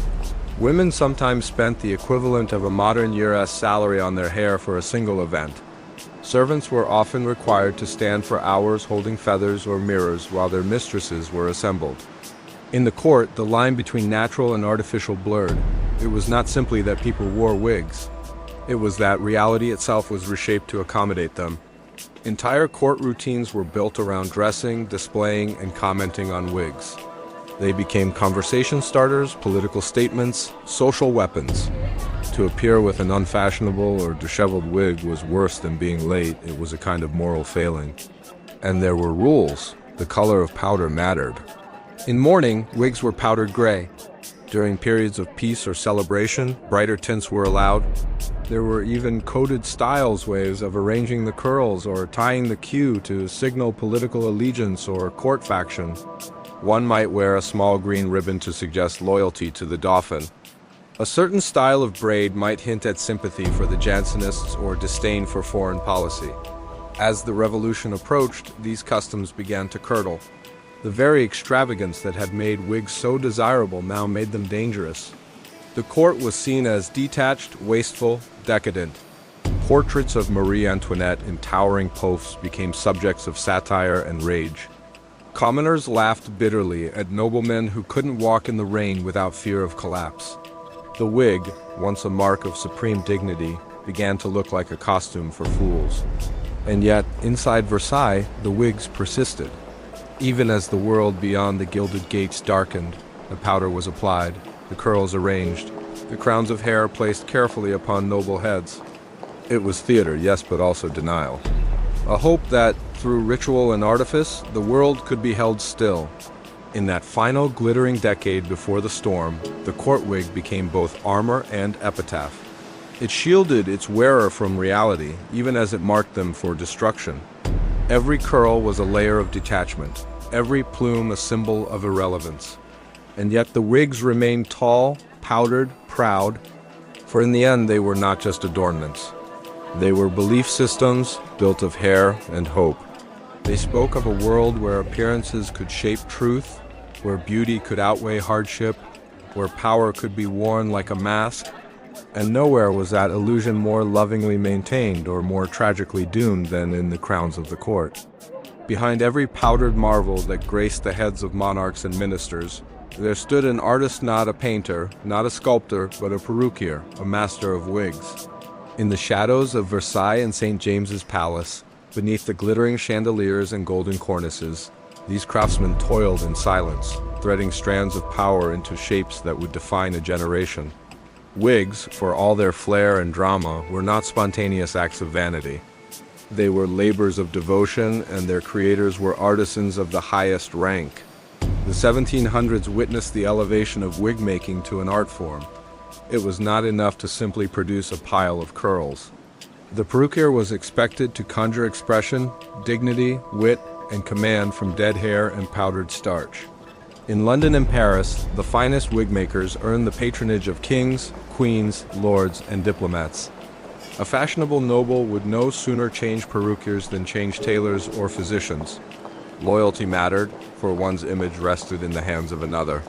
Women sometimes spent the equivalent of a modern year's salary on their hair for a single event. Servants were often required to stand for hours holding feathers or mirrors while their mistresses were assembled. In the court, the line between natural and artificial blurred. It was not simply that people wore wigs. It was that reality itself was reshaped to accommodate them. Entire court routines were built around dressing, displaying, and commenting on wigs. They became conversation starters, political statements, social weapons. To appear with an unfashionable or disheveled wig was worse than being late. It was a kind of moral failing. And there were rules. The color of powder mattered. In mourning, wigs were powdered gray. During periods of peace or celebration, brighter tints were allowed. There were even coded styles, ways of arranging the curls or tying the queue to signal political allegiance or court faction. One might wear a small green ribbon to suggest loyalty to the Dauphin. A certain style of braid might hint at sympathy for the Jansenists or disdain for foreign policy. As the revolution approached, these customs began to curdle. The very extravagance that had made wigs so desirable now made them dangerous. The court was seen as detached, wasteful, decadent. Portraits of Marie Antoinette in towering poufs became subjects of satire and rage. Commoners laughed bitterly at noblemen who couldn't walk in the rain without fear of collapse. The wig, once a mark of supreme dignity, began to look like a costume for fools. And yet, inside Versailles, the wigs persisted. Even as the world beyond the gilded gates darkened, the powder was applied, the curls arranged, the crowns of hair placed carefully upon noble heads. It was theater, yes, but also denial. A hope that, through ritual and artifice, the world could be held still. In that final glittering decade before the storm, the court wig became both armor and epitaph. It shielded its wearer from reality, even as it marked them for destruction. Every curl was a layer of detachment, every plume a symbol of irrelevance. And yet the wigs remained tall, powdered, proud, for in the end they were not just adornments. They were belief systems built of hair and hope. They spoke of a world where appearances could shape truth, where beauty could outweigh hardship, where power could be worn like a mask, and nowhere was that illusion more lovingly maintained or more tragically doomed than in the crowns of the court. Behind every powdered marvel that graced the heads of monarchs and ministers, there stood an artist, not a painter, not a sculptor, but a perruquier, a master of wigs. In the shadows of Versailles and St. James's Palace, beneath the glittering chandeliers and golden cornices, these craftsmen toiled in silence, threading strands of power into shapes that would define a generation. Wigs, for all their flair and drama, were not spontaneous acts of vanity. They were labors of devotion, and their creators were artisans of the highest rank. The 1700s witnessed the elevation of wig making to an art form. It was not enough to simply produce a pile of curls. The perruquier was expected to conjure expression, dignity, wit, and command from dead hair and powdered starch. In London and Paris, the finest wig makers earned the patronage of kings, queens, lords, and diplomats. A fashionable noble would no sooner change perruquiers than change tailors or physicians. Loyalty mattered, for one's image rested in the hands of another.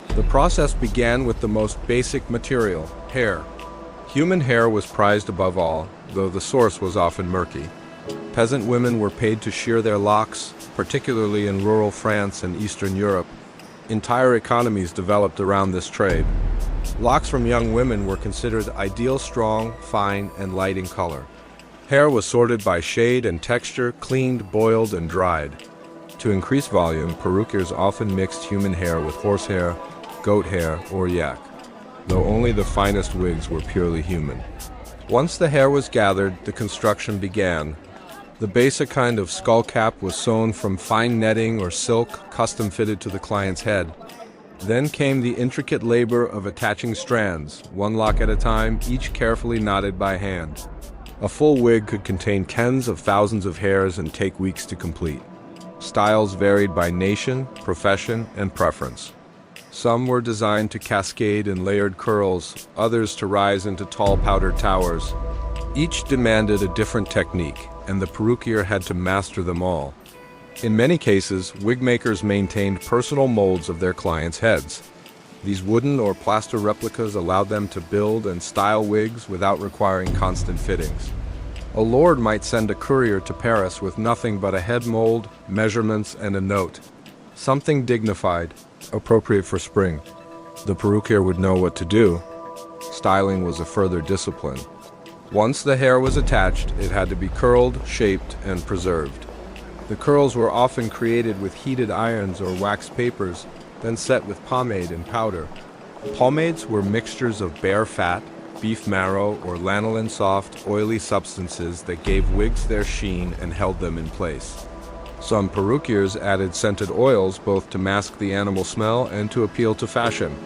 The process began with the most basic material, hair. Human hair was prized above all, though the source was often murky. Peasant women were paid to shear their locks, particularly in rural France and Eastern Europe. Entire economies developed around this trade. Locks from young women were considered ideal, strong, fine, and light in color. Hair was sorted by shade and texture, cleaned, boiled, and dried. To increase volume, perruquiers often mixed human hair with horsehair, goat hair, or yak, though only the finest wigs were purely human. Once the hair was gathered, the construction began. The basic kind of skull cap was sewn from fine netting or silk, custom fitted to the client's head. Then came the intricate labor of attaching strands, one lock at a time, each carefully knotted by hand. A full wig could contain tens of thousands of hairs and take weeks to complete. Styles varied by nation, profession, and preference. Some were designed to cascade in layered curls, others to rise into tall powdered towers. Each demanded a different technique, and the perruquier had to master them all. In many cases, wig makers maintained personal molds of their clients' heads. These wooden or plaster replicas allowed them to build and style wigs without requiring constant fittings. A lord might send a courier to Paris with nothing but a head mold, measurements, and a note. Something dignified, appropriate for spring. The perruquier would know what to do. Styling was a further discipline. Once the hair was attached, it had to be curled, shaped, and preserved. The curls were often created with heated irons or wax papers, then set with pomade and powder. Pomades were mixtures of bear fat, beef marrow, or lanolin soft, oily substances that gave wigs their sheen and held them in place. Some perruquiers added scented oils both to mask the animal smell and to appeal to fashion.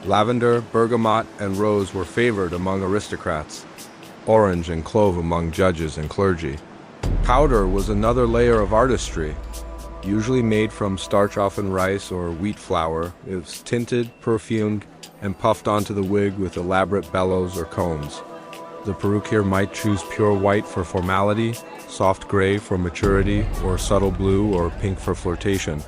Lavender, bergamot, and rose were favored among aristocrats. Orange and clove among judges and clergy. Powder was another layer of artistry. Usually made from starch-often rice or wheat flour, it was tinted, perfumed, and puffed onto the wig with elaborate bellows or combs. The perruquier might choose pure white for formality, soft gray for maturity, or subtle blue or pink for flirtation.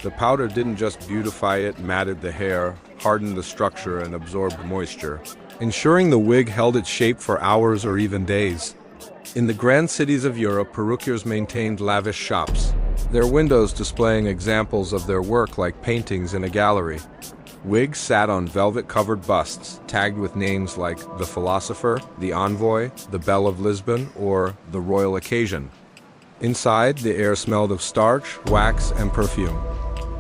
The powder didn't just beautify it, matted the hair, hardened the structure, and absorbed moisture, ensuring the wig held its shape for hours or even days. In the grand cities of Europe, perruquiers maintained lavish shops, their windows displaying examples of their work like paintings in a gallery. Wigs sat on velvet-covered busts, tagged with names like the Philosopher, the Envoy, the Belle of Lisbon, or the Royal Occasion. Inside, the air smelled of starch, wax, and perfume.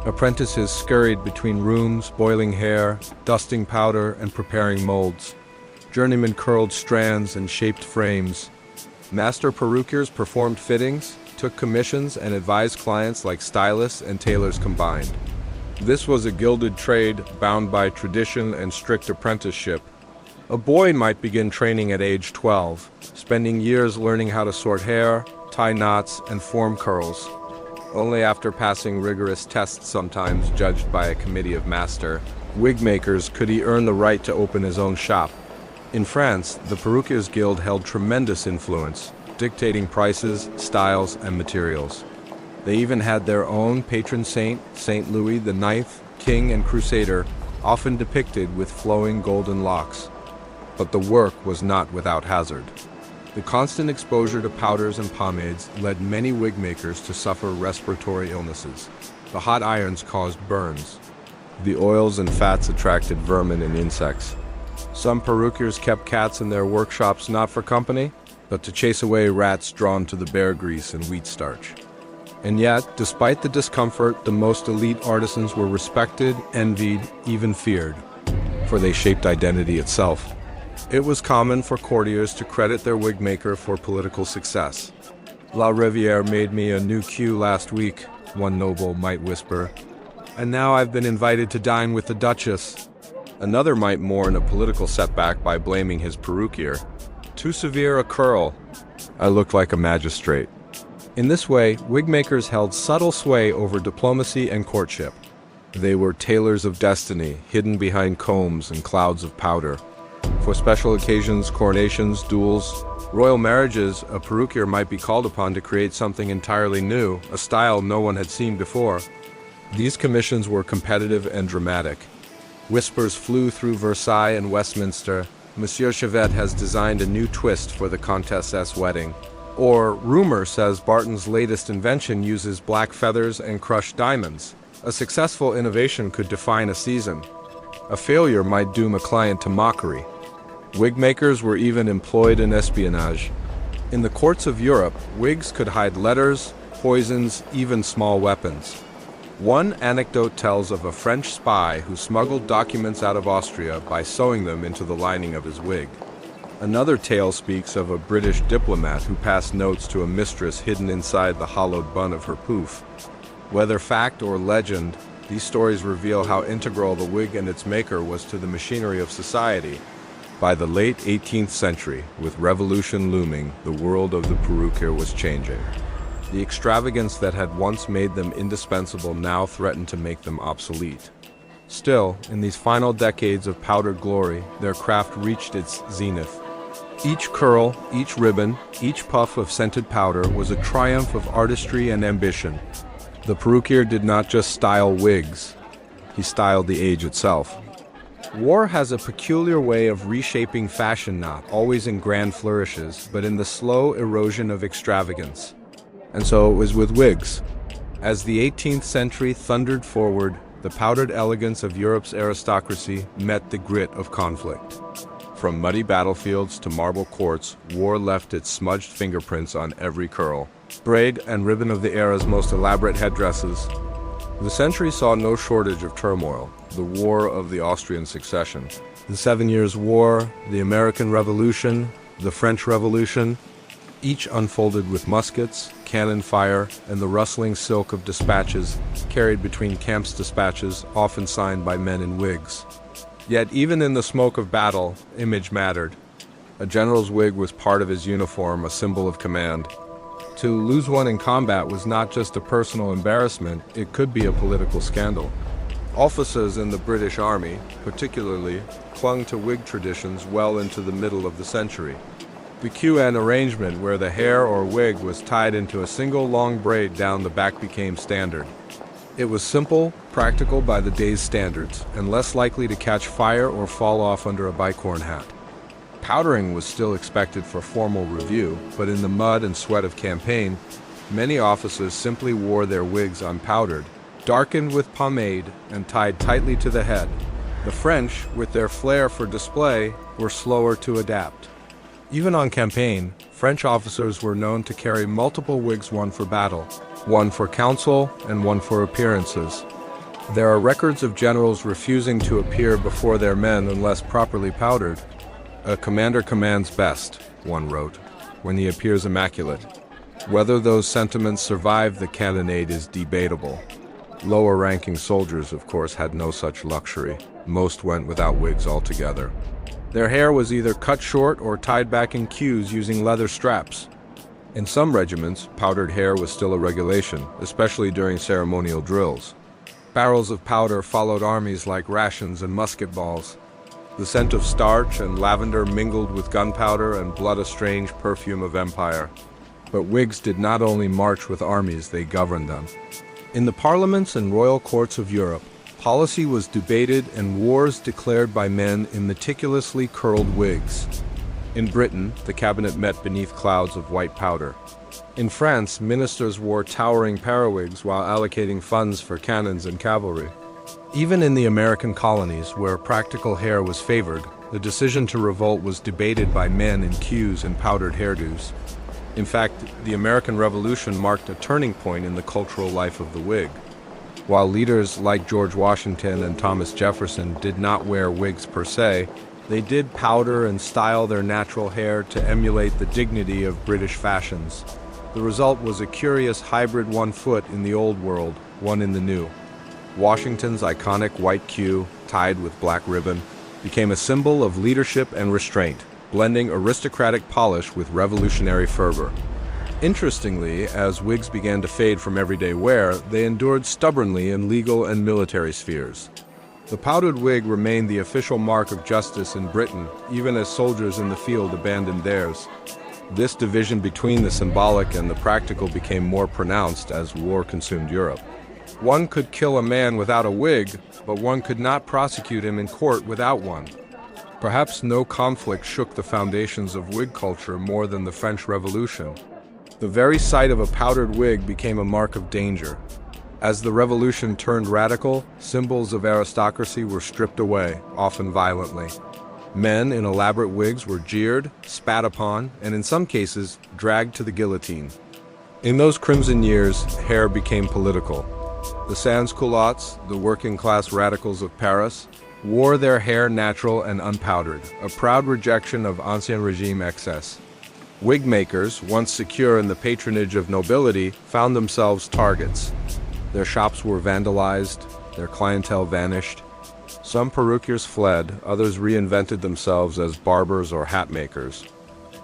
Apprentices scurried between rooms, boiling hair, dusting powder, and preparing molds. Journeymen curled strands and shaped frames. Master perruquiers performed fittings, took commissions, and advised clients like stylists and tailors combined. This was a gilded trade bound by tradition and strict apprenticeship. A boy might begin training at age 12, spending years learning how to sort hair, tie knots, and form curls. Only after passing rigorous tests, sometimes judged by a committee of master wig makers, could he earn the right to open his own shop. In France, the Perruquiers Guild held tremendous influence, dictating prices, styles, and materials. They even had their own patron saint, Saint Louis IX, king and crusader, often depicted with flowing golden locks. But the work was not without hazard. The constant exposure to powders and pomades led many wig makers to suffer respiratory illnesses. The hot irons caused burns. The oils and fats attracted vermin and insects. Some perruquiers kept cats in their workshops not for company, but to chase away rats drawn to the bear grease and wheat starch. And yet, despite the discomfort, the most elite artisans were respected, envied, even feared, for they shaped identity itself. It was common for courtiers to credit their wig maker for political success. "La Riviere made me a new queue last week," one noble might whisper. and now I've been invited to dine with the Duchess. Another might mourn a political setback by blaming his perruquier. Too severe a curl. I look like a magistrate. In this way, wig makers held subtle sway over diplomacy and courtship. They were tailors of destiny, hidden behind combs and clouds of powder. For special occasions, coronations, duels, royal marriages, a perruquier might be called upon to create something entirely new, a style no one had seen before. These commissions were competitive and dramatic. Whispers flew through Versailles and Westminster. Monsieur Chevette has designed a new twist for the Comtess's wedding. Or, rumor says Barton's latest invention uses black feathers and crushed diamonds. A successful innovation could define a season. A failure might doom a client to mockery. Wig makers were even employed in espionage. In the courts of Europe, wigs could hide letters, poisons, even small weapons. One anecdote tells of a French spy who smuggled documents out of Austria by sewing them into the lining of his wig. Another tale speaks of a British diplomat who passed notes to a mistress hidden inside the hollowed bun of her poof. Whether fact or legend, these stories reveal how integral the wig and its maker was to the machinery of society. By the late 18th century, with revolution looming, the world of the perruquier was changing. The extravagance that had once made them indispensable now threatened to make them obsolete. Still, in these final decades of powdered glory, their craft reached its zenith. Each curl, each ribbon, each puff of scented powder was a triumph of artistry and ambition. The perruquier did not just style wigs, he styled the age itself. War has a peculiar way of reshaping fashion, not always in grand flourishes, but in the slow erosion of extravagance. And so it was with wigs. As the 18th century thundered forward, the powdered elegance of Europe's aristocracy met the grit of conflict. From muddy battlefields to marble courts, war left its smudged fingerprints on every curl, braid, and ribbon of the era's most elaborate headdresses. The century saw no shortage of turmoil: the War of the Austrian Succession, the 7 Years' War, the American Revolution, the French Revolution, each unfolded with muskets, cannon fire, and the rustling silk of dispatches carried between camps, dispatches often signed by men in wigs. Yet even in the smoke of battle, image mattered. A general's wig was part of his uniform, a symbol of command. To lose one in combat was not just a personal embarrassment, it could be a political scandal. Officers in the British Army, particularly, clung to wig traditions well into the middle of the century. The queue-en arrangement, where the hair or wig was tied into a single long braid down the back, became standard. It was simple, practical by the day's standards, and less likely to catch fire or fall off under a bicorn hat. Powdering was still expected for formal review, but in the mud and sweat of campaign, many officers simply wore their wigs unpowdered, darkened with pomade and tied tightly to the head. The French, with their flair for display, were slower to adapt. Even on campaign, French officers were known to carry multiple wigs, one for battle, one for council, and one for appearances. There are records of generals refusing to appear before their men unless properly powdered. "A commander commands best," one wrote, "when he appears immaculate." Whether those sentiments survived the cannonade is debatable. Lower-ranking soldiers, of course, had no such luxury. Most went without wigs altogether. Their hair was either cut short or tied back in queues using leather straps. In some regiments, powdered hair was still a regulation, especially during ceremonial drills. Barrels of powder followed armies like rations and musket balls. The scent of starch and lavender mingled with gunpowder and blood, a strange perfume of empire. But wigs did not only march with armies, they governed them. In the parliaments and royal courts of Europe, policy was debated and wars declared by men in meticulously curled wigs. In Britain, the cabinet met beneath clouds of white powder. In France, ministers wore towering periwigs while allocating funds for cannons and cavalry. Even in the American colonies, where practical hair was favored, the decision to revolt was debated by men in queues and powdered hairdos. In fact, the American Revolution marked a turning point in the cultural life of the wig. While leaders like George Washington and Thomas Jefferson did not wear wigs per se, they did powder and style their natural hair to emulate the dignity of British fashions. The result was a curious hybrid, one foot in the old world, one in the new. Washington's iconic white queue, tied with black ribbon, became a symbol of leadership and restraint, blending aristocratic polish with revolutionary fervor. Interestingly, as wigs began to fade from everyday wear, they endured stubbornly in legal and military spheres. The powdered wig remained the official mark of justice in Britain, even as soldiers in the field abandoned theirs. This division between the symbolic and the practical became more pronounced as war consumed Europe. One could kill a man without a wig, but one could not prosecute him in court without one. Perhaps no conflict shook the foundations of wig culture more than the French Revolution. The very sight of a powdered wig became a mark of danger. As the revolution turned radical, symbols of aristocracy were stripped away, often violently. Men in elaborate wigs were jeered, spat upon, and in some cases, dragged to the guillotine. In those crimson years, hair became political. The sans-culottes, the working-class radicals of Paris, wore their hair natural and unpowdered, a proud rejection of Ancien Regime excess. Wig makers, once secure in the patronage of nobility, found themselves targets. Their shops were vandalized, their clientele vanished. Some perruquiers fled, others reinvented themselves as barbers or hat makers.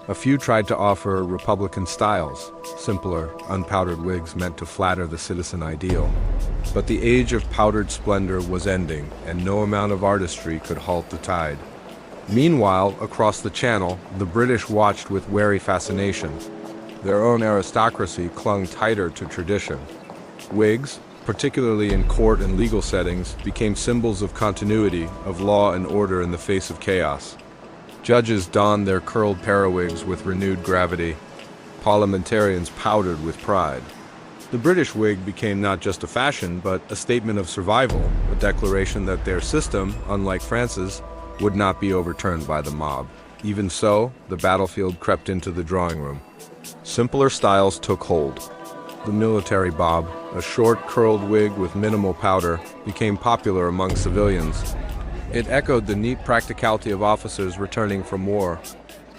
A few tried to offer Republican styles, simpler, unpowdered wigs meant to flatter the citizen ideal. But the age of powdered splendor was ending, and no amount of artistry could halt the tide. Meanwhile, across the Channel, the British watched with wary fascination. Their own aristocracy clung tighter to tradition. Wigs, particularly in court and legal settings, became symbols of continuity, of law and order in the face of chaos. Judges donned their curled periwigs with renewed gravity. Parliamentarians powdered with pride. The British wig became not just a fashion, but a statement of survival, a declaration that their system, unlike France's, would not be overturned by the mob. Even so, the battlefield crept into the drawing room. Simpler styles took hold. The military bob, a short, curled wig with minimal powder, became popular among civilians. It echoed the neat practicality of officers returning from war.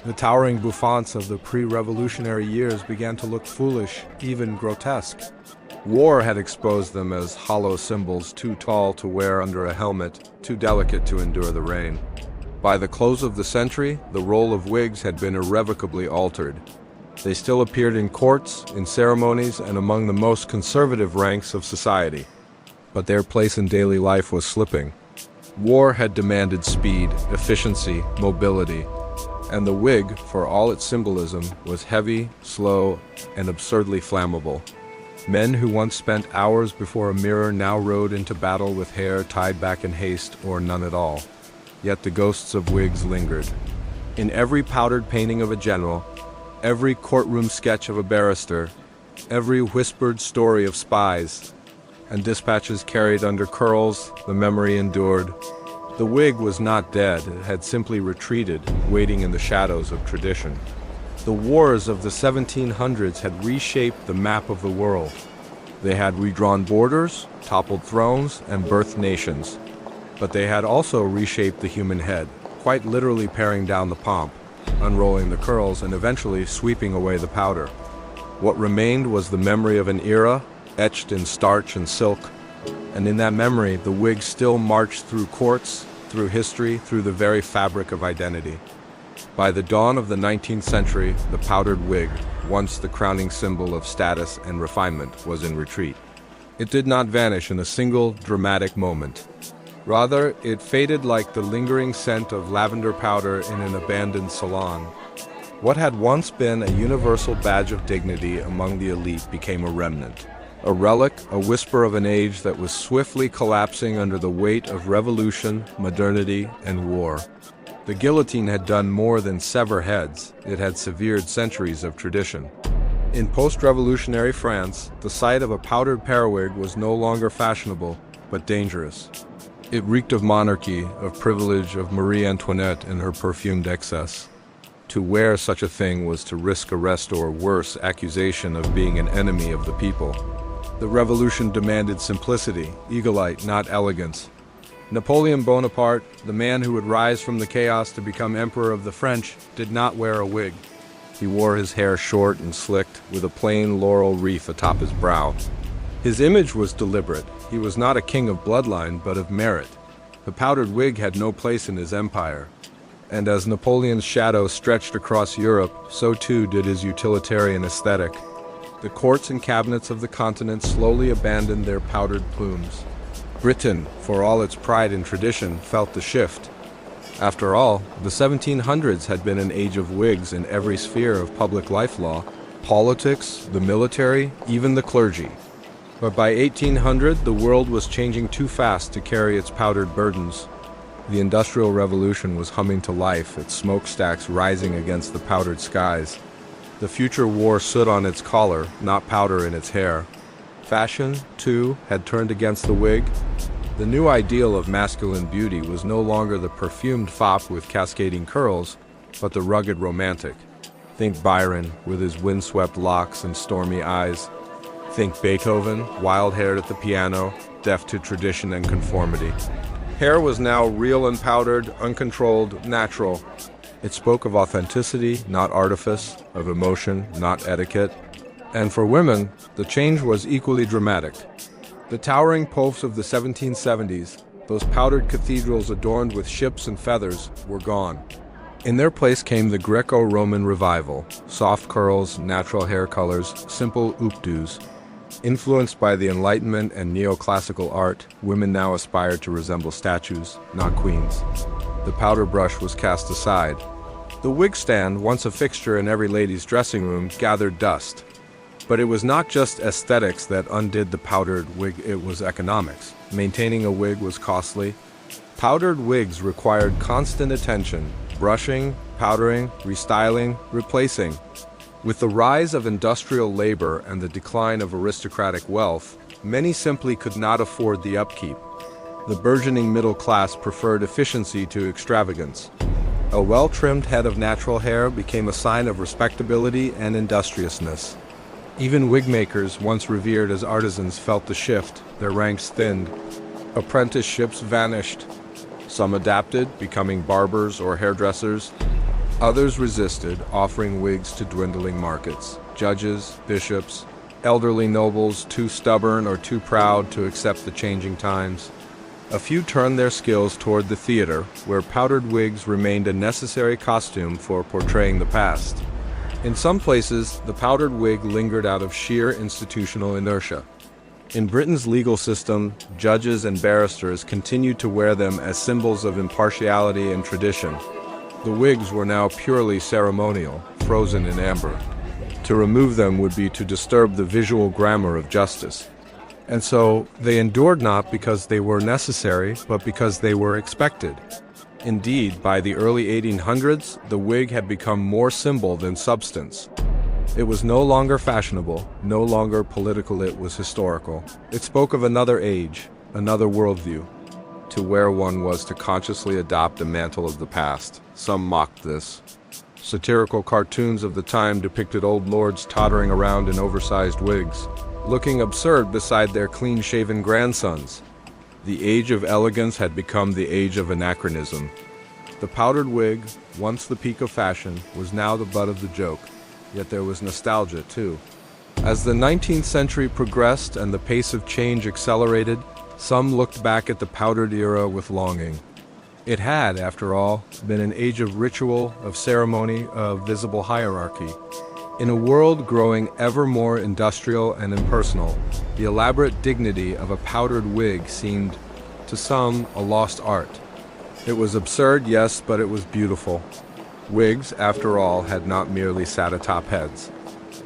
The towering bouffants of the pre-revolutionary years began to look foolish, even grotesque. War had exposed them as hollow symbols too tall to wear under a helmet, too delicate to endure the rain. By the close of the century, the role of wigs had been irrevocably altered. They still appeared in courts, in ceremonies, and among the most conservative ranks of society. But their place in daily life was slipping. War had demanded speed, efficiency, mobility, and the wig, for all its symbolism, was heavy, slow, and absurdly flammable. Men who once spent hours before a mirror now rode into battle with hair tied back in haste or none at all. Yet the ghosts of wigs lingered. In every powdered painting of a general, every courtroom sketch of a barrister, every whispered story of spies, and dispatches carried under curls, the memory endured. The wig was not dead, it had simply retreated, waiting in the shadows of tradition. The wars of the 1700s had reshaped the map of the world. They had redrawn borders, toppled thrones, and birthed nations. But they had also reshaped the human head, quite literally paring down the pomp, unrolling the curls, and eventually sweeping away the powder. What remained was the memory of an era, etched in starch and silk, and in that memory the wig still marched through courts, through history, through the very fabric of identity. By the dawn of the 19th century, the powdered wig, once the crowning symbol of status and refinement, was in retreat. It did not vanish in a single dramatic moment. Rather, it faded like the lingering scent of lavender powder in an abandoned salon. What had once been a universal badge of dignity among the elite became a remnant. A relic, a whisper of an age that was swiftly collapsing under the weight of revolution, modernity, and war. The guillotine had done more than sever heads, it had severed centuries of tradition. In post-revolutionary France, the sight of a powdered periwig was no longer fashionable, but dangerous. It reeked of monarchy, of privilege, of Marie Antoinette and her perfumed excess. To wear such a thing was to risk arrest or worse, accusation of being an enemy of the people. The revolution demanded simplicity, eagle-eye, not elegance. Napoleon Bonaparte, the man who would rise from the chaos to become emperor of the French, did not wear a wig. He wore his hair short and slicked, with a plain laurel wreath atop his brow. His image was deliberate. He was not a king of bloodline, but of merit. The powdered wig had no place in his empire. And as Napoleon's shadow stretched across Europe, so too did his utilitarian aesthetic. The courts and cabinets of the continent slowly abandoned their powdered plumes. Britain, for all its pride and tradition, felt the shift. After all, the 1700s had been an age of wigs in every sphere of public life law, politics, the military, even the clergy. But by 1800, the world was changing too fast to carry its powdered burdens. The Industrial Revolution was humming to life, its smokestacks rising against the powdered skies. The future wore soot on its collar, not powder in its hair. Fashion, too, had turned against the wig. The new ideal of masculine beauty was no longer the perfumed fop with cascading curls, but the rugged romantic. Think Byron, with his windswept locks and stormy eyes. Think Beethoven, wild-haired at the piano, deaf to tradition and conformity. Hair was now real and powdered, uncontrolled, natural. It spoke of authenticity, not artifice, of emotion, not etiquette. And for women, the change was equally dramatic. The towering poufs of the 1770s, those powdered cathedrals adorned with ships and feathers, were gone. In their place came the Greco-Roman revival, soft curls, natural hair colors, simple updos. Influenced by the Enlightenment and neoclassical art, women now aspired to resemble statues, not queens. The powder brush was cast aside. The wig stand, once a fixture in every lady's dressing room, gathered dust. But it was not just aesthetics that undid the powdered wig, it was economics. Maintaining a wig was costly. Powdered wigs required constant attention, brushing, powdering, restyling, replacing. With the rise of industrial labor and the decline of aristocratic wealth, many simply could not afford the upkeep. The burgeoning middle class preferred efficiency to extravagance. A well-trimmed head of natural hair became a sign of respectability and industriousness. Even wig makers, once revered as artisans, felt the shift, their ranks thinned. Apprenticeships vanished. Some adapted, becoming barbers or hairdressers. Others resisted, offering wigs to dwindling markets. Judges, bishops, elderly nobles too stubborn or too proud to accept the changing times. A few turned their skills toward the theater, where powdered wigs remained a necessary costume for portraying the past. In some places, the powdered wig lingered out of sheer institutional inertia. In Britain's legal system, judges and barristers continued to wear them as symbols of impartiality and tradition. The wigs were now purely ceremonial, frozen in amber. To remove them would be to disturb the visual grammar of justice. And so, they endured not because they were necessary, but because they were expected. Indeed, by the early 1800s, the wig had become more symbol than substance. It was no longer fashionable, no longer political, it was historical. It spoke of another age, another worldview. To wear one was to consciously adopt the mantle of the past. Some mocked this. Satirical cartoons of the time depicted old lords tottering around in oversized wigs, looking absurd beside their clean-shaven grandsons. The age of elegance had become the age of anachronism. The powdered wig, once the peak of fashion, was now the butt of the joke, yet there was nostalgia too. As the 19th century progressed and the pace of change accelerated, some looked back at the powdered era with longing. It had, after all, been an age of ritual, of ceremony, of visible hierarchy. In a world growing ever more industrial and impersonal, the elaborate dignity of a powdered wig seemed, to some, a lost art. It was absurd, yes, but it was beautiful. Wigs, after all, had not merely sat atop heads.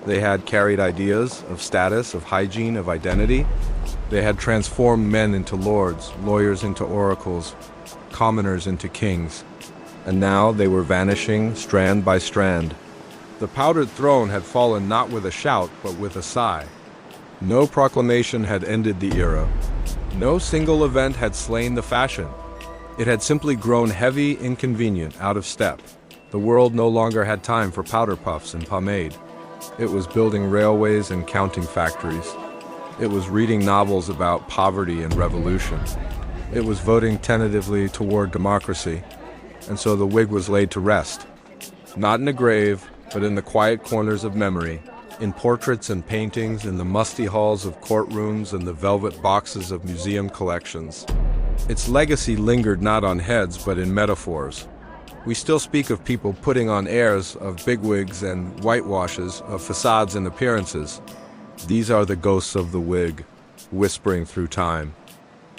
They had carried ideas of status, of hygiene, of identity. They had transformed men into lords, lawyers into oracles, commoners into kings. And now they were vanishing strand by strand. The powdered throne had fallen not with a shout, but with a sigh. No proclamation had ended the era. No single event had slain the fashion. It had simply grown heavy, inconvenient, out of step. The world no longer had time for powder puffs and pomade. It was building railways and counting factories. It was reading novels about poverty and revolution. It was voting tentatively toward democracy. And so the wig was laid to rest. Not in a grave, but in the quiet corners of memory, in portraits and paintings, in the musty halls of courtrooms and the velvet boxes of museum collections. Its legacy lingered not on heads but in metaphors. We still speak of people putting on airs, of bigwigs and whitewashes, of facades and appearances. These are the ghosts of the wig, whispering through time.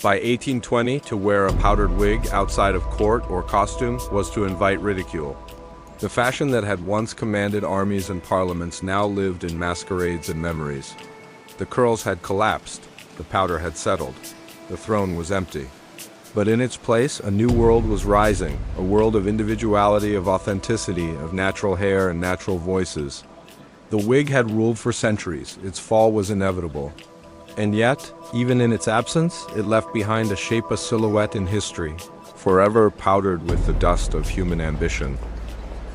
By 1820, to wear a powdered wig outside of court or costume was to invite ridicule. The fashion that had once commanded armies and parliaments now lived in masquerades and memories. The curls had collapsed, the powder had settled, the throne was empty. But in its place, a new world was rising, a world of individuality, of authenticity, of natural hair and natural voices. The wig had ruled for centuries, its fall was inevitable. And yet, even in its absence, it left behind a shape, a silhouette in history, forever powdered with the dust of human ambition.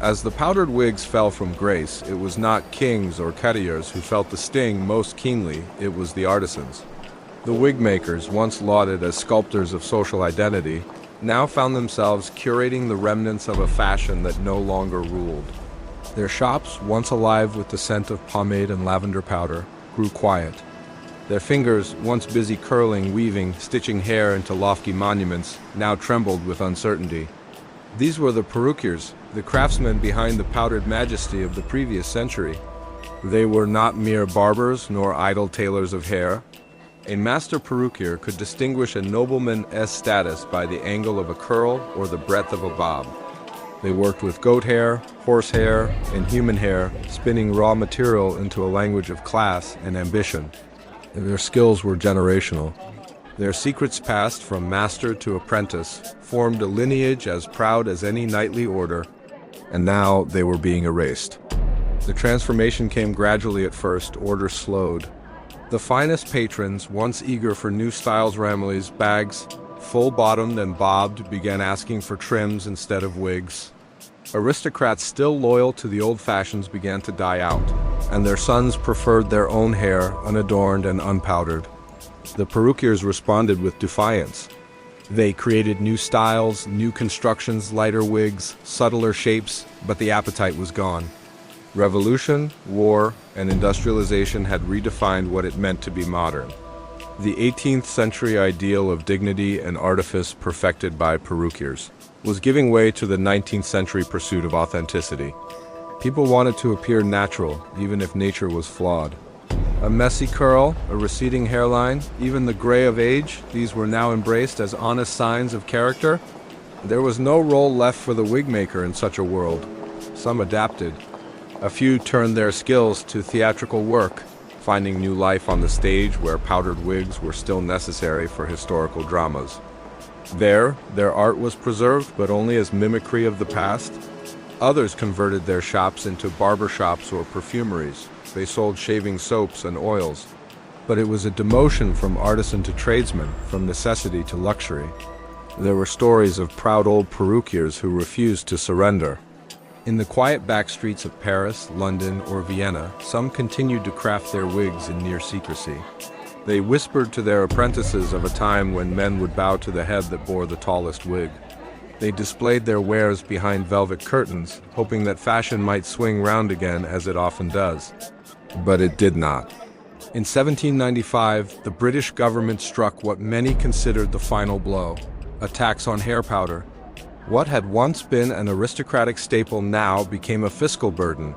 As the powdered wigs fell from grace, it was not kings or courtiers who felt the sting most keenly, it was the artisans. The wig makers, once lauded as sculptors of social identity, now found themselves curating the remnants of a fashion that no longer ruled. Their shops, once alive with the scent of pomade and lavender powder, grew quiet. Their fingers, once busy curling, weaving, stitching hair into lofty monuments, now trembled with uncertainty. These were the perruquiers, the craftsmen behind the powdered majesty of the previous century. They were not mere barbers nor idle tailors of hair. A master perruquier could distinguish a nobleman's status by the angle of a curl or the breadth of a bob. They worked with goat hair, horse hair, and human hair, spinning raw material into a language of class and ambition. Their skills were generational. Their secrets passed from master to apprentice, formed a lineage as proud as any knightly order, and now they were being erased. The transformation came gradually at first, order slowed. The finest patrons, once eager for new styles, ramilies, bags, full-bottomed and bobbed, began asking for trims instead of wigs. Aristocrats still loyal to the old fashions began to die out, and their sons preferred their own hair, unadorned and unpowdered. The perruquiers responded with defiance. They created new styles, new constructions, lighter wigs, subtler shapes, but the appetite was gone. Revolution, war, and industrialization had redefined what it meant to be modern. The 18th century ideal of dignity and artifice perfected by perruquiers was giving way to the 19th century pursuit of authenticity. People wanted to appear natural, even if nature was flawed. A messy curl, a receding hairline, even the gray of age, these were now embraced as honest signs of character. There was no role left for the wig maker in such a world. Some adapted. A few turned their skills to theatrical work, finding new life on the stage where powdered wigs were still necessary for historical dramas. There, their art was preserved, but only as mimicry of the past. Others converted their shops into barber shops or perfumeries. They sold shaving soaps and oils. But it was a demotion from artisan to tradesman, from necessity to luxury. There were stories of proud old perruquiers who refused to surrender. In the quiet back streets of Paris, London, or Vienna, some continued to craft their wigs in near secrecy. They whispered to their apprentices of a time when men would bow to the head that bore the tallest wig. They displayed their wares behind velvet curtains, hoping that fashion might swing round again as it often does. But it did not. In 1795, the British government struck what many considered the final blow, a tax on hair powder. What had once been an aristocratic staple now became a fiscal burden.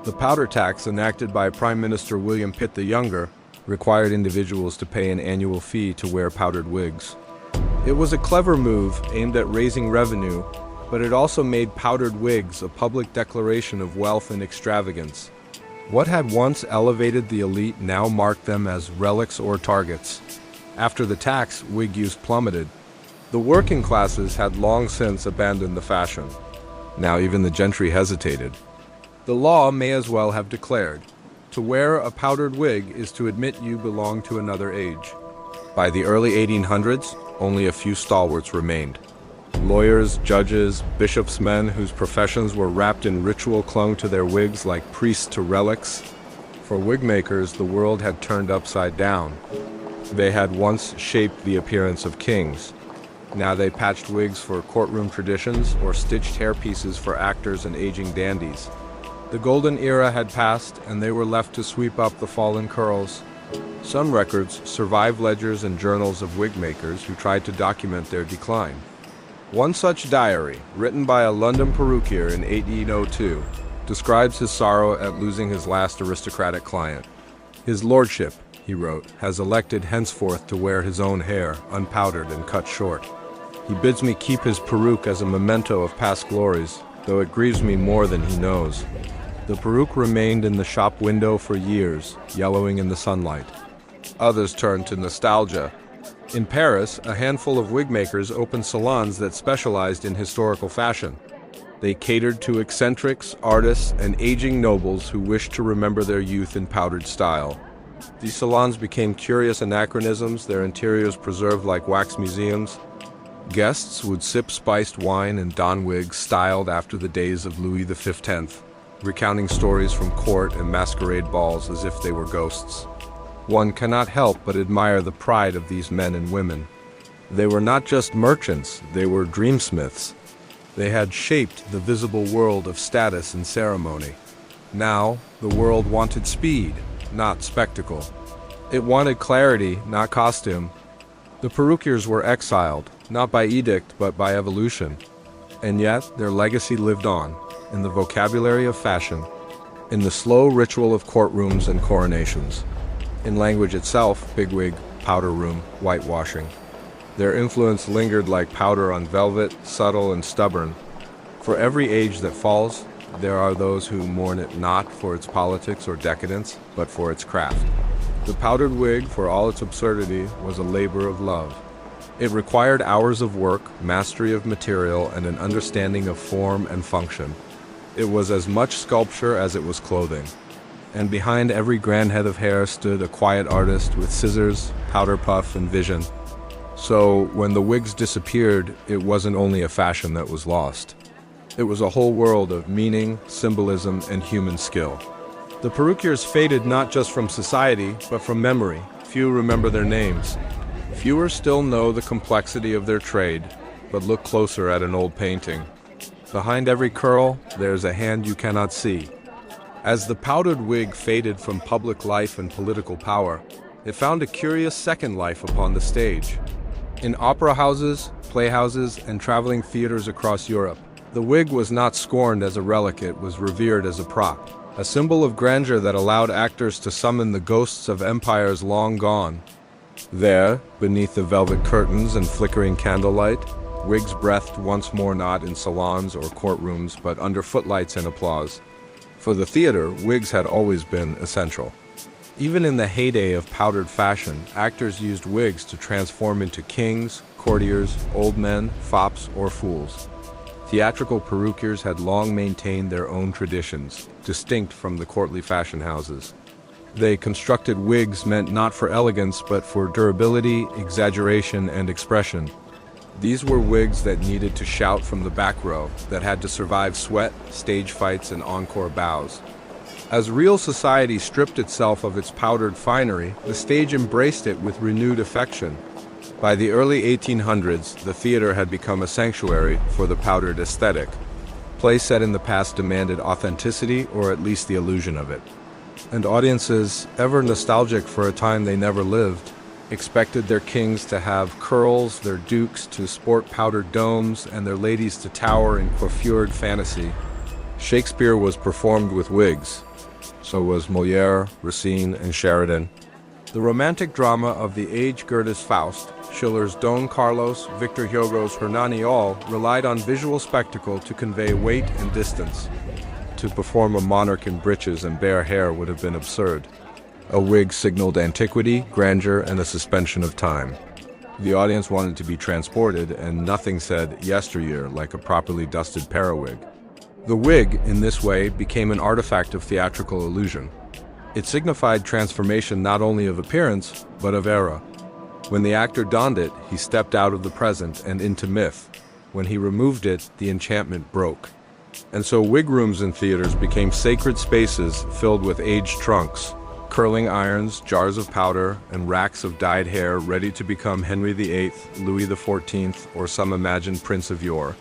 The powder tax, enacted by Prime Minister William Pitt the Younger, required individuals to pay an annual fee to wear powdered wigs. It was a clever move aimed at raising revenue, but it also made powdered wigs a public declaration of wealth and extravagance. What had once elevated the elite now marked them as relics or targets. After the tax, wig use plummeted. The working classes had long since abandoned the fashion. Now even the gentry hesitated. The law may as well have declared, to wear a powdered wig is to admit you belong to another age. By the early 1800s, only a few stalwarts remained. Lawyers, judges, bishops' men whose professions were wrapped in ritual clung to their wigs like priests to relics. For wig makers, the world had turned upside down. They had once shaped the appearance of kings. Now they patched wigs for courtroom traditions or stitched hairpieces for actors and aging dandies. The golden era had passed, and they were left to sweep up the fallen curls. Some records survive ledgers and journals of wig makers who tried to document their decline. One such diary, written by a London perruquier in 1802, describes his sorrow at losing his last aristocratic client. "His lordship," he wrote, "has elected henceforth to wear his own hair, unpowdered and cut short. He bids me keep his peruke as a memento of past glories, though it grieves me more than he knows." The peruke remained in the shop window for years, yellowing in the sunlight. Others turned to nostalgia. In Paris, a handful of wig makers opened salons that specialized in historical fashion. They catered to eccentrics, artists, and aging nobles who wished to remember their youth in powdered style. These salons became curious anachronisms, their interiors preserved like wax museums. Guests would sip spiced wine and don wigs styled after the days of Louis XV, recounting stories from court and masquerade balls as if they were ghosts. One cannot help but admire the pride of these men and women. They were not just merchants, they were dreamsmiths. They had shaped the visible world of status and ceremony. Now, the world wanted speed, not spectacle. It wanted clarity, not costume. The perruquiers were exiled, not by edict, but by evolution. And yet, their legacy lived on, in the vocabulary of fashion, in the slow ritual of courtrooms and coronations, in language itself, bigwig, powder room, whitewashing. Their influence lingered like powder on velvet, subtle and stubborn. For every age that falls, there are those who mourn it not for its politics or decadence, but for its craft. The powdered wig, for all its absurdity, was a labor of love. It required hours of work, mastery of material, and an understanding of form and function. It was as much sculpture as it was clothing. And behind every grand head of hair stood a quiet artist with scissors, powder puff, and vision. So, when the wigs disappeared, it wasn't only a fashion that was lost. It was a whole world of meaning, symbolism, and human skill. The perruquiers faded not just from society, but from memory. Few remember their names. Fewer still know the complexity of their trade, but look closer at an old painting. Behind every curl, there's a hand you cannot see. As the powdered wig faded from public life and political power, it found a curious second life upon the stage. In opera houses, playhouses, and traveling theaters across Europe, the wig was not scorned as a relic, it was revered as a prop, a symbol of grandeur that allowed actors to summon the ghosts of empires long gone. There, beneath the velvet curtains and flickering candlelight, wigs breathed once more not in salons or courtrooms, but under footlights and applause. For the theater, wigs had always been essential. Even in the heyday of powdered fashion, actors used wigs to transform into kings, courtiers, old men, fops, or fools. Theatrical perruquiers had long maintained their own traditions, distinct from the courtly fashion houses. They constructed wigs meant not for elegance, but for durability, exaggeration, and expression. These were wigs that needed to shout from the back row, that had to survive sweat, stage fights, and encore bows. As real society stripped itself of its powdered finery, the stage embraced it with renewed affection. By the early 1800s, the theater had become a sanctuary for the powdered aesthetic. Plays set in the past demanded authenticity, or at least the illusion of it. And audiences, ever nostalgic for a time they never lived, expected their kings to have curls, their dukes to sport powdered domes, and their ladies to tower in coiffured fantasy. Shakespeare was performed with wigs. So was Molière, Racine, and Sheridan. The romantic drama of the age Goethe's Faust, Schiller's Don Carlos, Victor Hugo's Hernani all relied on visual spectacle to convey weight and distance. To perform a monarch in breeches and bare hair would have been absurd. A wig signaled antiquity, grandeur, and a suspension of time. The audience wanted to be transported, and nothing said yesteryear like a properly dusted periwig. The wig, in this way, became an artifact of theatrical illusion. It signified transformation not only of appearance, but of era. When the actor donned it, he stepped out of the present and into myth. When he removed it, the enchantment broke. And so wig rooms in theaters became sacred spaces filled with aged trunks, curling irons, jars of powder, and racks of dyed hair ready to become Henry VIII, Louis XIV, or some imagined prince of yore.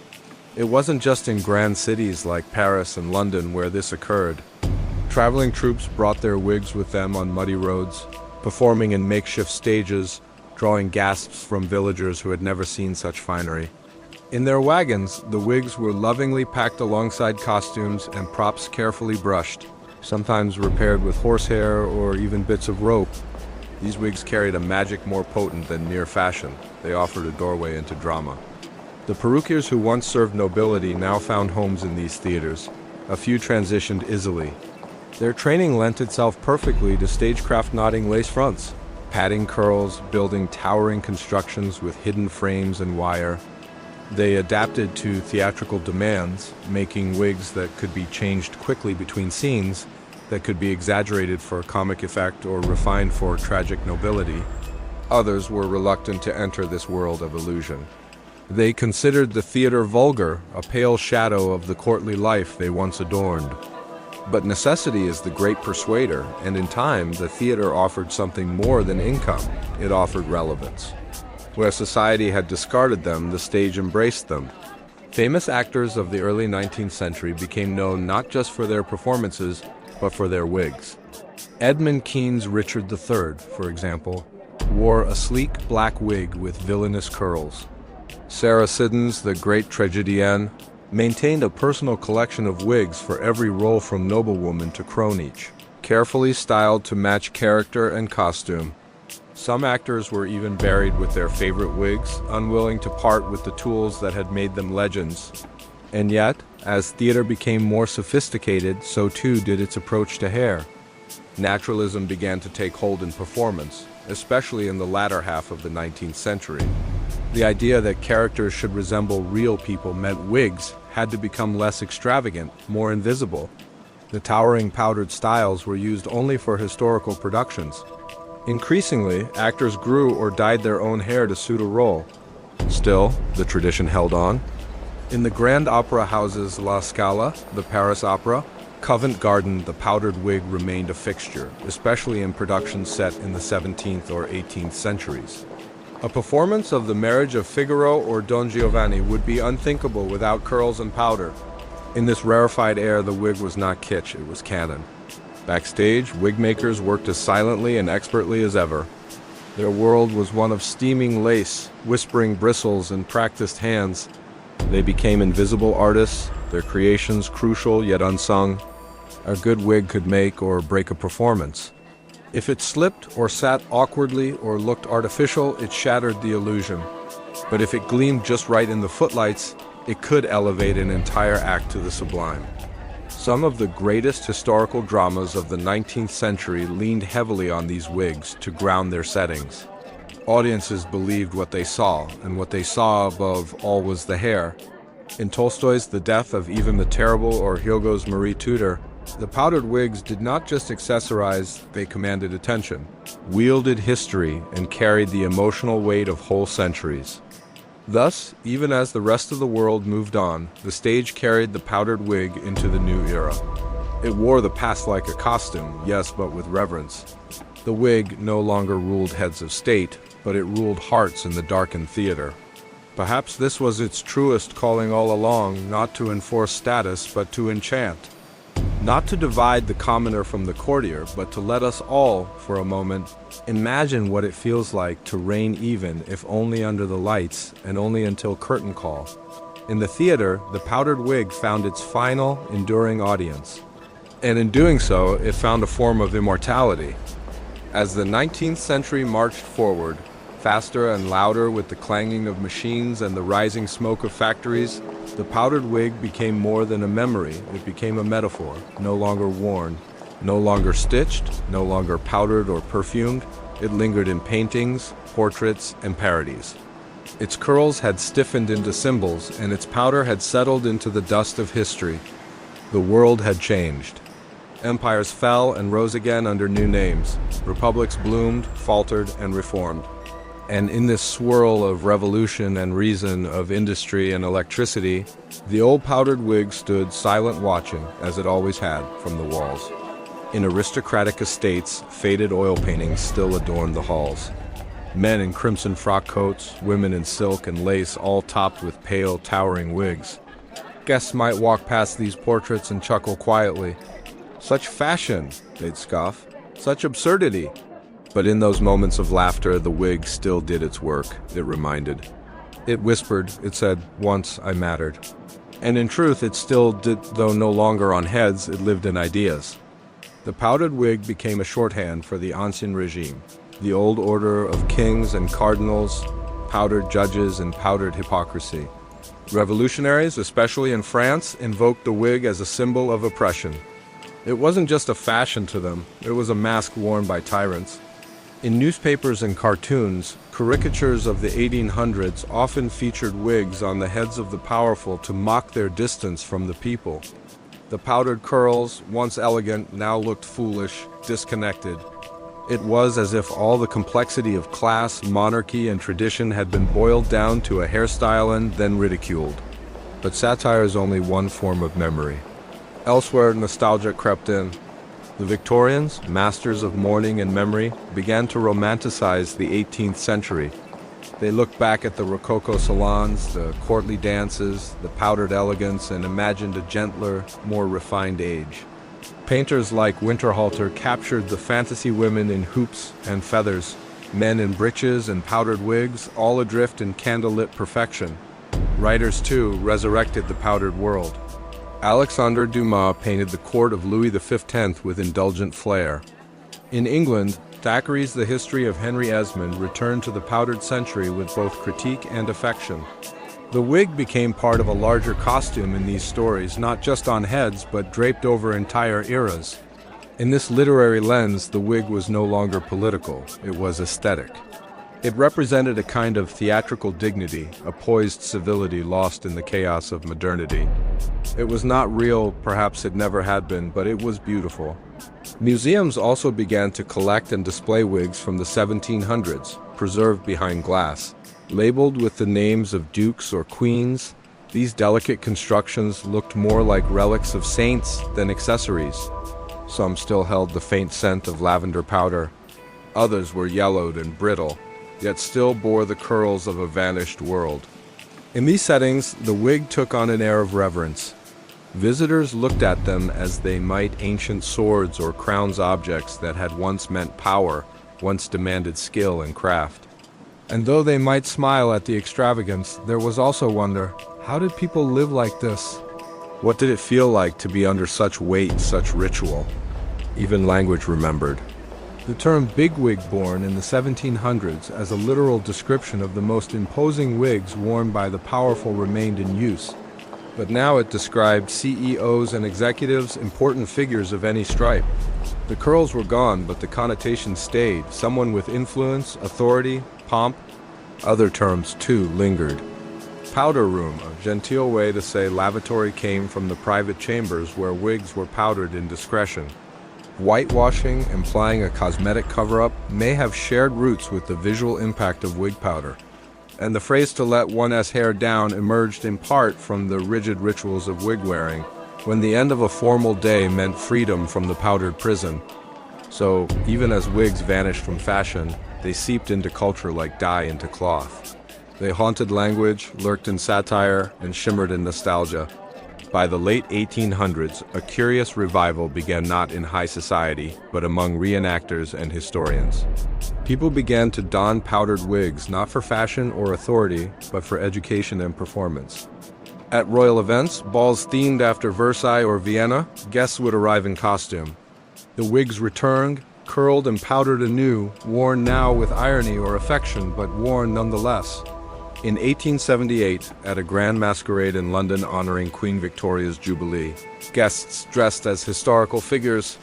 It wasn't just in grand cities like Paris and London where this occurred. Traveling troops brought their wigs with them on muddy roads, performing in makeshift stages, drawing gasps from villagers who had never seen such finery. In their wagons, the wigs were lovingly packed alongside costumes and props carefully brushed, sometimes repaired with horsehair or even bits of rope. These wigs carried a magic more potent than mere fashion. They offered a doorway into drama. The perruquiers who once served nobility now found homes in these theaters. A few transitioned easily. Their training lent itself perfectly to stagecraft knotting lace fronts, padding curls, building towering constructions with hidden frames and wire. They adapted to theatrical demands, making wigs that could be changed quickly between scenes, that could be exaggerated for comic effect or refined for tragic nobility. Others were reluctant to enter this world of illusion. They considered the theater vulgar, a pale shadow of the courtly life they once adorned. But necessity is the great persuader, and in time, the theater offered something more than income. It offered relevance. Where society had discarded them, the stage embraced them. Famous actors of the early 19th century became known not just for their performances, but for their wigs. Edmund Kean's Richard III, for example, wore a sleek black wig with villainous curls. Sarah Siddons, the great tragedienne, maintained a personal collection of wigs for every role from noblewoman to crone-each, carefully styled to match character and costume. Some actors were even buried with their favorite wigs, unwilling to part with the tools that had made them legends. And yet, as theater became more sophisticated, so too did its approach to hair. Naturalism began to take hold in performance, especially in the latter half of the 19th century. The idea that characters should resemble real people meant wigs had to become less extravagant, more invisible. The towering powdered styles were used only for historical productions. Increasingly, actors grew or dyed their own hair to suit a role. Still, the tradition held on. In the grand opera houses La Scala, the Paris Opera, Covent Garden, the powdered wig remained a fixture, especially in productions set in the 17th or 18th centuries. A performance of The Marriage of Figaro or Don Giovanni would be unthinkable without curls and powder. In this rarefied air, the wig was not kitsch, it was canon. Backstage, wig makers worked as silently and expertly as ever. Their world was one of steaming lace, whispering bristles, and practiced hands. They became invisible artists, their creations crucial yet unsung. A good wig could make or break a performance. If it slipped or sat awkwardly or looked artificial, it shattered the illusion. But if it gleamed just right in the footlights, it could elevate an entire act to the sublime. Some of the greatest historical dramas of the 19th century leaned heavily on these wigs to ground their settings. Audiences believed what they saw, and what they saw above all was the hair. In Tolstoy's The Death of Ivan the Terrible or Hugo's Marie Tudor, the powdered wigs did not just accessorize, they commanded attention, wielded history, and carried the emotional weight of whole centuries. Thus, even as the rest of the world moved on, the stage carried the powdered wig into the new era. It wore the past like a costume, yes, but with reverence. The wig no longer ruled heads of state, but it ruled hearts in the darkened theater. Perhaps this was its truest calling all along, not to enforce status, but to enchant. Not to divide the commoner from the courtier, but to let us all, for a moment, imagine what it feels like to reign even, if only under the lights, and only until curtain call. In the theater, the powdered wig found its final, enduring audience. And in doing so, it found a form of immortality. As the 19th century marched forward, faster and louder with the clanging of machines and the rising smoke of factories, the powdered wig became more than a memory. It became a metaphor, no longer worn, no longer stitched, no longer powdered or perfumed. It lingered in paintings, portraits, and parodies. Its curls had stiffened into symbols, and its powder had settled into the dust of history. The world had changed. Empires fell and rose again under new names. Republics bloomed, faltered, and reformed. And in this swirl of revolution and reason, of industry and electricity, the old powdered wig stood silent watching, as it always had, from the walls. In aristocratic estates, faded oil paintings still adorned the halls. Men in crimson frock coats, women in silk and lace, all topped with pale, towering wigs. Guests might walk past these portraits and chuckle quietly. Such fashion, they'd scoff. Such absurdity. But in those moments of laughter, the wig still did its work, it reminded. It whispered, it said, "Once I mattered." And in truth, it still did, though no longer on heads, it lived in ideas. The powdered wig became a shorthand for the Ancien Regime, the old order of kings and cardinals, powdered judges, and powdered hypocrisy. Revolutionaries, especially in France, invoked the wig as a symbol of oppression. It wasn't just a fashion to them, it was a mask worn by tyrants. In newspapers and cartoons, caricatures of the 1800s often featured wigs on the heads of the powerful to mock their distance from the people. The powdered curls, once elegant, now looked foolish, disconnected. It was as if all the complexity of class, monarchy, and tradition had been boiled down to a hairstyle and then ridiculed. But satire is only one form of memory. Elsewhere, nostalgia crept in. The Victorians, masters of mourning and memory, began to romanticize the 18th century. They looked back at the Rococo salons, the courtly dances, the powdered elegance, and imagined a gentler, more refined age. Painters like Winterhalter captured the fantasy women in hoops and feathers, men in breeches and powdered wigs, all adrift in candlelit perfection. Writers, too, resurrected the powdered world. Alexandre Dumas painted the court of Louis XV with indulgent flair. In England, Thackeray's The History of Henry Esmond returned to the powdered century with both critique and affection. The wig became part of a larger costume in these stories, not just on heads, but draped over entire eras. In this literary lens, the wig was no longer political, it was aesthetic. It represented a kind of theatrical dignity, a poised civility lost in the chaos of modernity. It was not real, perhaps it never had been, but it was beautiful. Museums also began to collect and display wigs from the 1700s, preserved behind glass. Labeled with the names of dukes or queens, these delicate constructions looked more like relics of saints than accessories. Some still held the faint scent of lavender powder. Others were yellowed and brittle, yet still bore the curls of a vanished world. In these settings, the wig took on an air of reverence. Visitors looked at them as they might ancient swords or crowns, objects that had once meant power, once demanded skill and craft. And though they might smile at the extravagance, there was also wonder. How did people live like this? What did it feel like to be under such weight, such ritual? Even language remembered. The term bigwig, born in the 1700s as a literal description of the most imposing wigs worn by the powerful, remained in use. But now it described CEOs and executives, important figures of any stripe. The curls were gone, but the connotation stayed. Someone with influence, authority, pomp. Other terms, too, lingered. Powder room, a genteel way to say lavatory, came from the private chambers where wigs were powdered in discretion. Whitewashing, implying a cosmetic cover-up, may have shared roots with the visual impact of wig powder. And the phrase "to let one's hair down" emerged in part from the rigid rituals of wig-wearing, when the end of a formal day meant freedom from the powdered prison. So, even as wigs vanished from fashion, they seeped into culture like dye into cloth. They haunted language, lurked in satire, and shimmered in nostalgia. By the late 1800s, a curious revival began not in high society, but among reenactors and historians. People began to don powdered wigs not for fashion or authority, but for education and performance. At royal events, balls themed after Versailles or Vienna, guests would arrive in costume. The wigs returned, curled and powdered anew, worn now with irony or affection, but worn nonetheless. In 1878, at a grand masquerade in London honoring Queen Victoria's Jubilee, guests dressed as historical figures.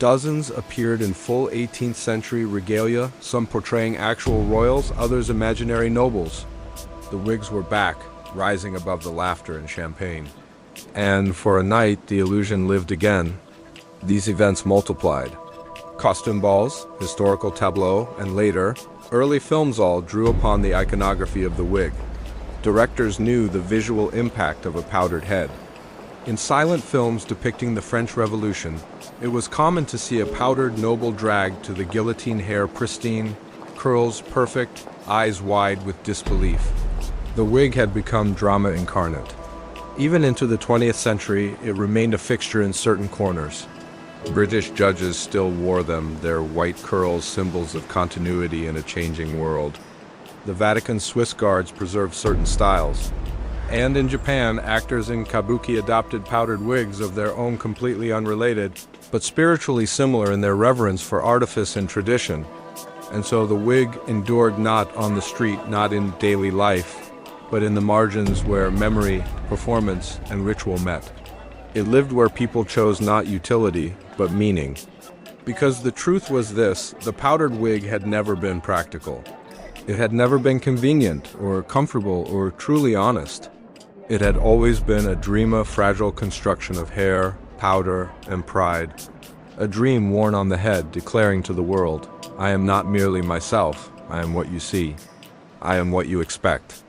Dozens appeared in full 18th century regalia, some portraying actual royals, others imaginary nobles. The wigs were back, rising above the laughter and champagne. And for a night, the illusion lived again. These events multiplied. Costume balls, historical tableaux, and later, early films all drew upon the iconography of the wig. Directors knew the visual impact of a powdered head. In silent films depicting the French Revolution, it was common to see a powdered noble dragged to the guillotine, hair pristine, curls perfect, eyes wide with disbelief. The wig had become drama incarnate. Even into the 20th century, it remained a fixture in certain corners. British judges still wore them, their white curls symbols of continuity in a changing world. The Vatican's Swiss guards preserved certain styles. And in Japan, actors in kabuki adopted powdered wigs of their own, completely unrelated, but spiritually similar in their reverence for artifice and tradition. And so the wig endured not on the street, not in daily life, but in the margins where memory, performance, and ritual met. It lived where people chose not utility, but meaning. Because the truth was this: the powdered wig had never been practical. It had never been convenient, or comfortable, or truly honest. It had always been a dream, a fragile construction of hair, powder, and pride. A dream worn on the head, declaring to the world, "I am not merely myself, I am what you see. I am what you expect."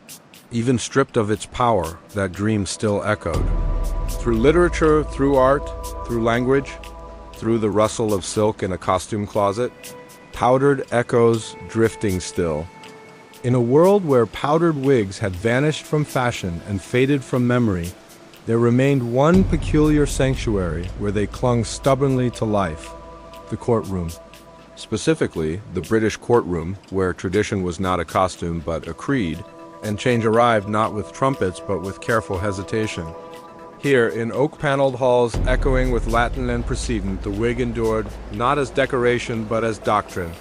Even stripped of its power, that dream still echoed. Through literature, through art, through language, through the rustle of silk in a costume closet, powdered echoes drifting still. In a world where powdered wigs had vanished from fashion and faded from memory, there remained one peculiar sanctuary where they clung stubbornly to life: the courtroom. Specifically, the British courtroom, where tradition was not a costume but a creed, and change arrived not with trumpets but with careful hesitation. Here, in oak-paneled halls echoing with Latin and precedent, the wig endured not as decoration but as doctrine.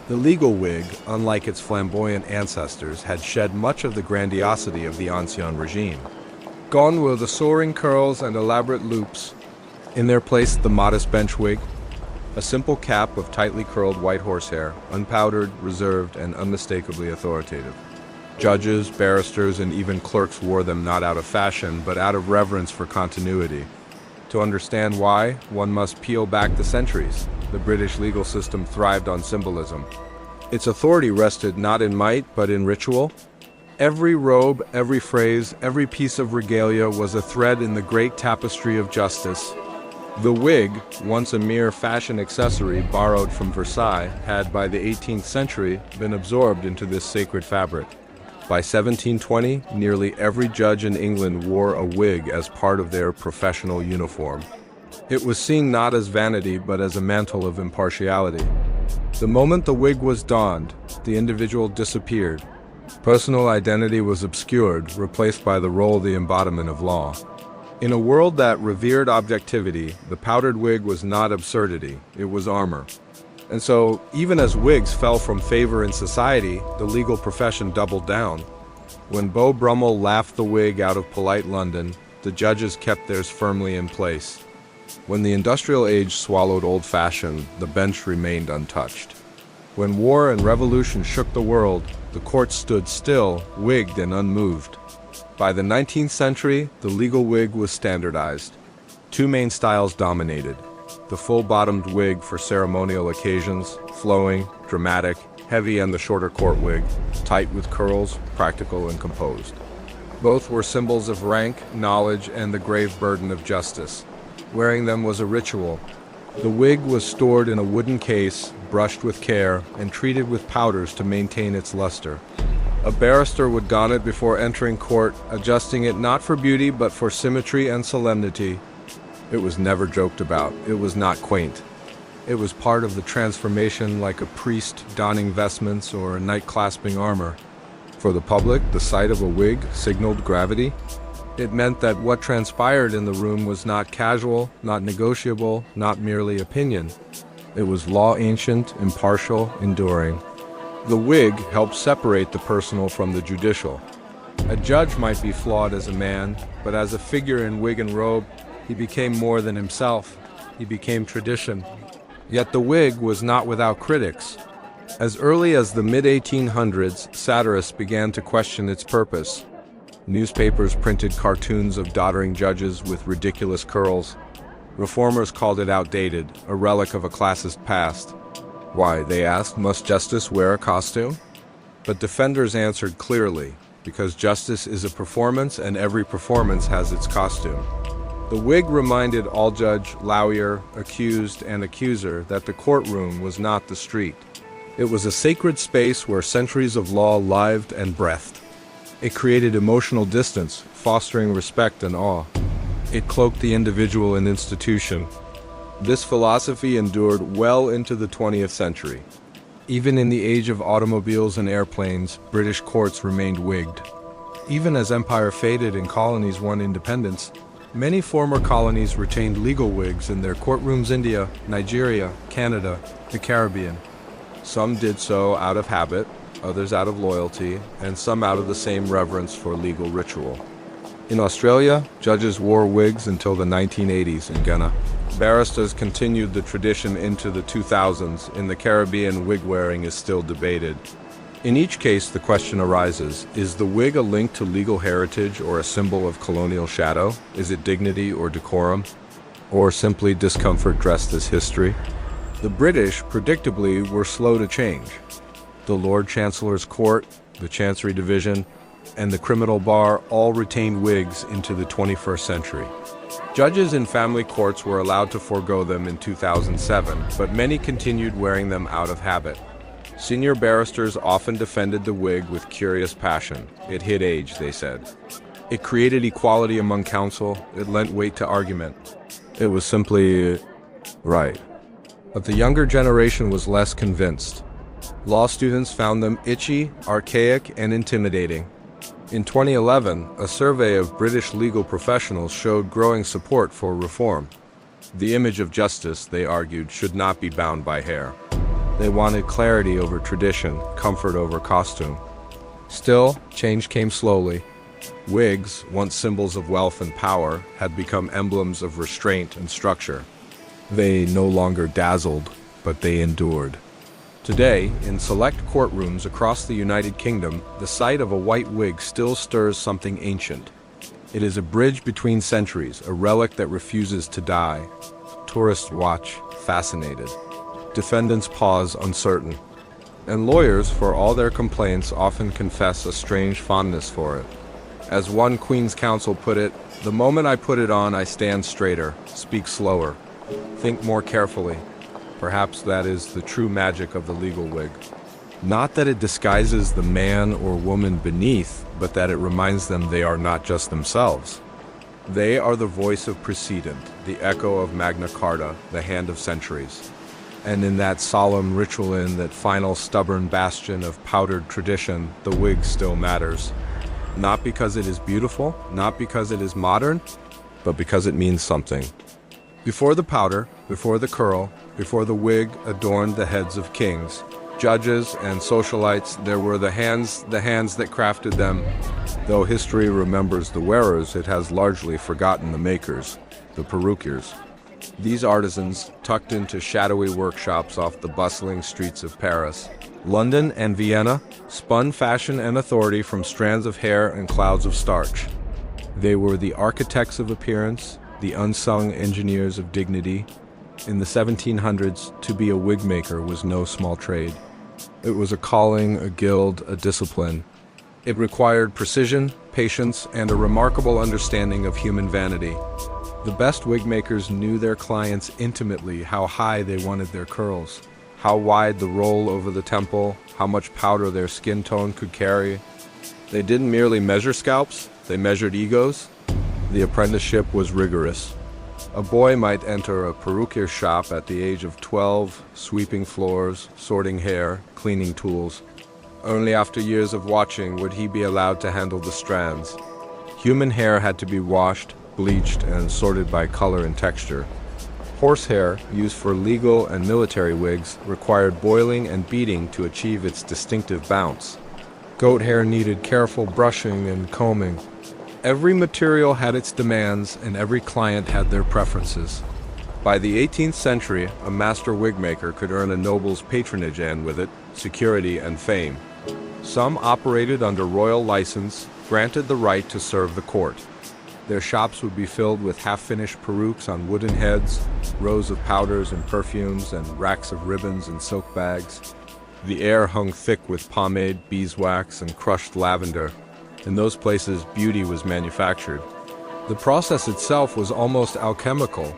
The legal wig, unlike its flamboyant ancestors, had shed much of the grandiosity of the Ancien regime. Gone were the soaring curls and elaborate loops. In their place, the modest bench wig, a simple cap of tightly curled white horsehair, unpowdered, reserved, and unmistakably authoritative. Judges, barristers, and even clerks wore them not out of fashion, but out of reverence for continuity. To understand why, one must peel back the centuries. The British legal system thrived on symbolism. Its authority rested not in might, but in ritual. Every robe, every phrase, every piece of regalia was a thread in the great tapestry of justice. The wig, once a mere fashion accessory borrowed from Versailles, had by the 18th century been absorbed into this sacred fabric. By 1720, nearly every judge in England wore a wig as part of their professional uniform. It was seen not as vanity but as a mantle of impartiality. The moment the wig was donned, the individual disappeared. Personal identity was obscured, replaced by the role, the embodiment of law. In a world that revered objectivity, the powdered wig was not absurdity, it was armor. And so, even as wigs fell from favor in society, the legal profession doubled down. When Beau Brummel laughed the wig out of polite London, the judges kept theirs firmly in place. When the industrial age swallowed old-fashioned, the bench remained untouched. When war and revolution shook the world, the court stood still, wigged and unmoved. By the 19th century, the legal wig was standardized. Two main styles dominated: the full-bottomed wig for ceremonial occasions, flowing, dramatic, heavy, and the shorter court wig, tight with curls, practical and composed. Both were symbols of rank, knowledge, and the grave burden of justice. Wearing them was a ritual. The wig was stored in a wooden case, brushed with care, and treated with powders to maintain its luster. A barrister would don it before entering court, adjusting it not for beauty but for symmetry and solemnity. It was never joked about. It was not quaint. It was part of the transformation, like a priest donning vestments or a knight clasping armor. For the public, the sight of a wig signaled gravity. It meant that what transpired in the room was not casual, not negotiable, not merely opinion. It was law, ancient, impartial, enduring. The wig helped separate the personal from the judicial. A judge might be flawed as a man, but as a figure in wig and robe, he became more than himself. He became tradition. Yet the wig was not without critics. As early as the mid-1800s, satirists began to question its purpose. Newspapers printed cartoons of doddering judges with ridiculous curls. Reformers called it outdated, a relic of a classist past. Why, they asked, must justice wear a costume? But defenders answered clearly, because justice is a performance and every performance has its costume. The wig reminded all judge, lawyer, accused, and accuser that the courtroom was not the street. It was a sacred space where centuries of law lived and breathed. It created emotional distance, fostering respect and awe. It cloaked the individual and institution. This philosophy endured well into the 20th century. Even in the age of automobiles and airplanes, British courts remained wigged. Even as empire faded and colonies won independence, many former colonies retained legal wigs in their courtrooms. India, Nigeria, Canada, the Caribbean. Some did so out of habit, others out of loyalty, and some out of the same reverence for legal ritual. In Australia, judges wore wigs until the 1980s in Ghana. Barristers continued the tradition into the 2000s. In the Caribbean, wig wearing is still debated. In each case, the question arises, is the wig a link to legal heritage or a symbol of colonial shadow? Is it dignity or decorum? Or simply discomfort dressed as history? The British, predictably, were slow to change. The Lord Chancellor's Court, the Chancery Division, and the Criminal Bar all retained wigs into the 21st century. Judges in family courts were allowed to forego them in 2007, but many continued wearing them out of habit. Senior barristers often defended the wig with curious passion. It hid age, they said. It created equality among counsel. It lent weight to argument. It was simply right. But the younger generation was less convinced. Law students found them itchy, archaic, and intimidating. In 2011, a survey of British legal professionals showed growing support for reform. The image of justice, they argued, should not be bound by hair. They wanted clarity over tradition, comfort over costume. Still, change came slowly. Wigs, once symbols of wealth and power, had become emblems of restraint and structure. They no longer dazzled, but they endured. Today, in select courtrooms across the United Kingdom, the sight of a white wig still stirs something ancient. It is a bridge between centuries, a relic that refuses to die. Tourists watch, fascinated. Defendants pause, uncertain. And lawyers, for all their complaints, often confess a strange fondness for it. As one Queen's Counsel put it, "The moment I put it on, I stand straighter, speak slower, think more carefully." Perhaps that is the true magic of the legal wig. Not that it disguises the man or woman beneath, but that it reminds them they are not just themselves. They are the voice of precedent, the echo of Magna Carta, the hand of centuries. And in that solemn ritual, in that final stubborn bastion of powdered tradition, the wig still matters. Not because it is beautiful, not because it is modern, but because it means something. Before the powder, before the curl, before the wig adorned the heads of kings, judges, and socialites, there were the hands that crafted them. Though history remembers the wearers, it has largely forgotten the makers, the perruquiers. These artisans, tucked into shadowy workshops off the bustling streets of Paris, London, and Vienna, spun fashion and authority from strands of hair and clouds of starch. They were the architects of appearance, the unsung engineers of dignity. In the 1700s, to be a wig maker was no small trade. It was a calling, a guild, a discipline. It required precision, patience, and a remarkable understanding of human vanity. The best wig makers knew their clients intimately, how high they wanted their curls, how wide the roll over the temple, how much powder their skin tone could carry. They didn't merely measure scalps, they measured egos. The apprenticeship was rigorous. A boy might enter a perruquier shop at the age of 12, sweeping floors, sorting hair, cleaning tools. Only after years of watching would he be allowed to handle the strands. Human hair had to be washed, bleached, and sorted by color and texture. Horsehair, used for legal and military wigs, required boiling and beating to achieve its distinctive bounce. Goat hair needed careful brushing and combing. Every material had its demands, and every client had their preferences. By the 18th century, a master wig maker could earn a noble's patronage and, with it, security and fame. Some operated under royal license, granted the right to serve the court. Their shops would be filled with half-finished perukes on wooden heads, rows of powders and perfumes, and racks of ribbons and silk bags. The air hung thick with pomade, beeswax, and crushed lavender. In those places, beauty was manufactured. The process itself was almost alchemical.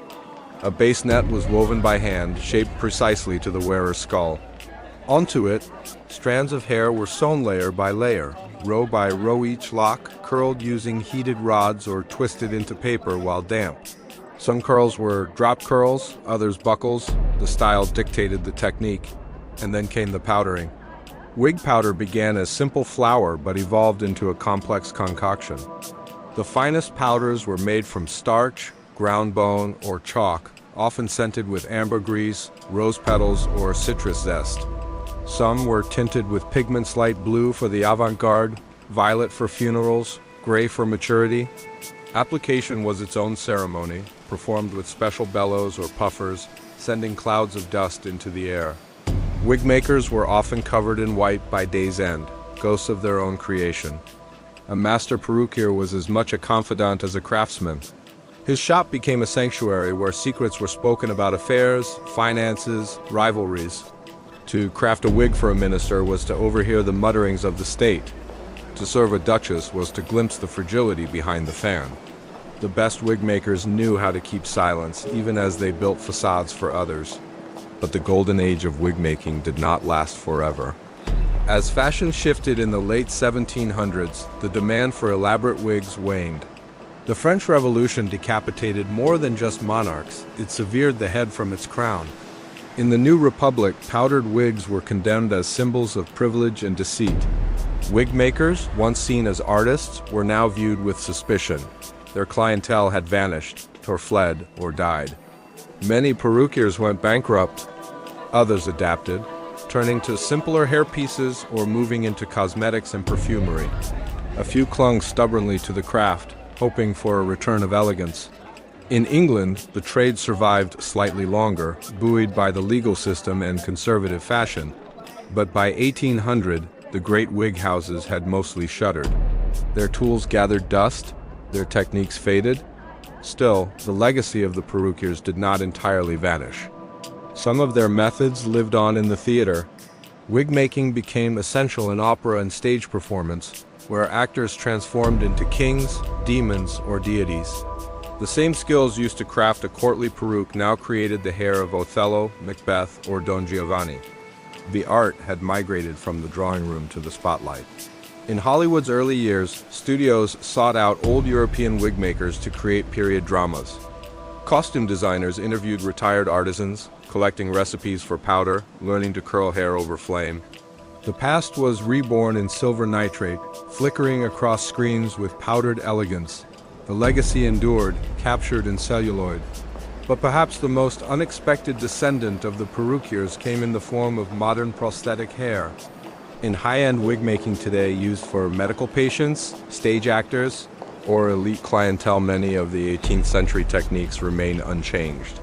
A base net was woven by hand, shaped precisely to the wearer's skull. Onto it, strands of hair were sewn layer by layer. row by row, each lock curled using heated rods or twisted into paper while damp. Some curls were drop curls, others buckles. The style dictated the technique, and then came the powdering. Wig powder began as simple flour but evolved into a complex concoction. The finest powders were made from starch, ground bone, or chalk, often scented with ambergris, rose petals, or citrus zest. Some were tinted with pigments light blue for the avant-garde, violet for funerals, gray for maturity. Application was its own ceremony, performed with special bellows or puffers, sending clouds of dust into the air. Wig makers were often covered in white by day's end, ghosts of their own creation. A master perruquier was as much a confidant as a craftsman. His shop became a sanctuary where secrets were spoken about affairs, finances, rivalries. To craft a wig for a minister was to overhear the mutterings of the state. To serve a duchess was to glimpse the fragility behind the fan. The best wig makers knew how to keep silence, even as they built facades for others. But the golden age of wig making did not last forever. As fashion shifted in the late 1700s, the demand for elaborate wigs waned. The French Revolution decapitated more than just monarchs, it severed the head from its crown. In the New Republic, powdered wigs were condemned as symbols of privilege and deceit. Wig makers, once seen as artists, were now viewed with suspicion. Their clientele had vanished, or fled, or died. Many perruquiers went bankrupt. Others adapted, turning to simpler hairpieces or moving into cosmetics and perfumery. A few clung stubbornly to the craft, hoping for a return of elegance. In England, the trade survived slightly longer, buoyed by the legal system and conservative fashion. But by 1800, the great wig houses had mostly shuttered. Their tools gathered dust, their techniques faded. Still, the legacy of the perruquiers did not entirely vanish. Some of their methods lived on in the theater. Wig making became essential in opera and stage performance, where actors transformed into kings, demons, or deities. The same skills used to craft a courtly peruque now created the hair of Othello, Macbeth, or Don Giovanni. The art had migrated from the drawing room to the spotlight. In Hollywood's early years, studios sought out old European wig makers to create period dramas. Costume designers interviewed retired artisans, collecting recipes for powder, learning to curl hair over flame. The past was reborn in silver nitrate, flickering across screens with powdered elegance. The legacy endured, captured in celluloid. But perhaps the most unexpected descendant of the perruquiers came in the form of modern prosthetic hair. In high-end wig making today used for medical patients, stage actors, or elite clientele, many of the 18th century techniques remain unchanged.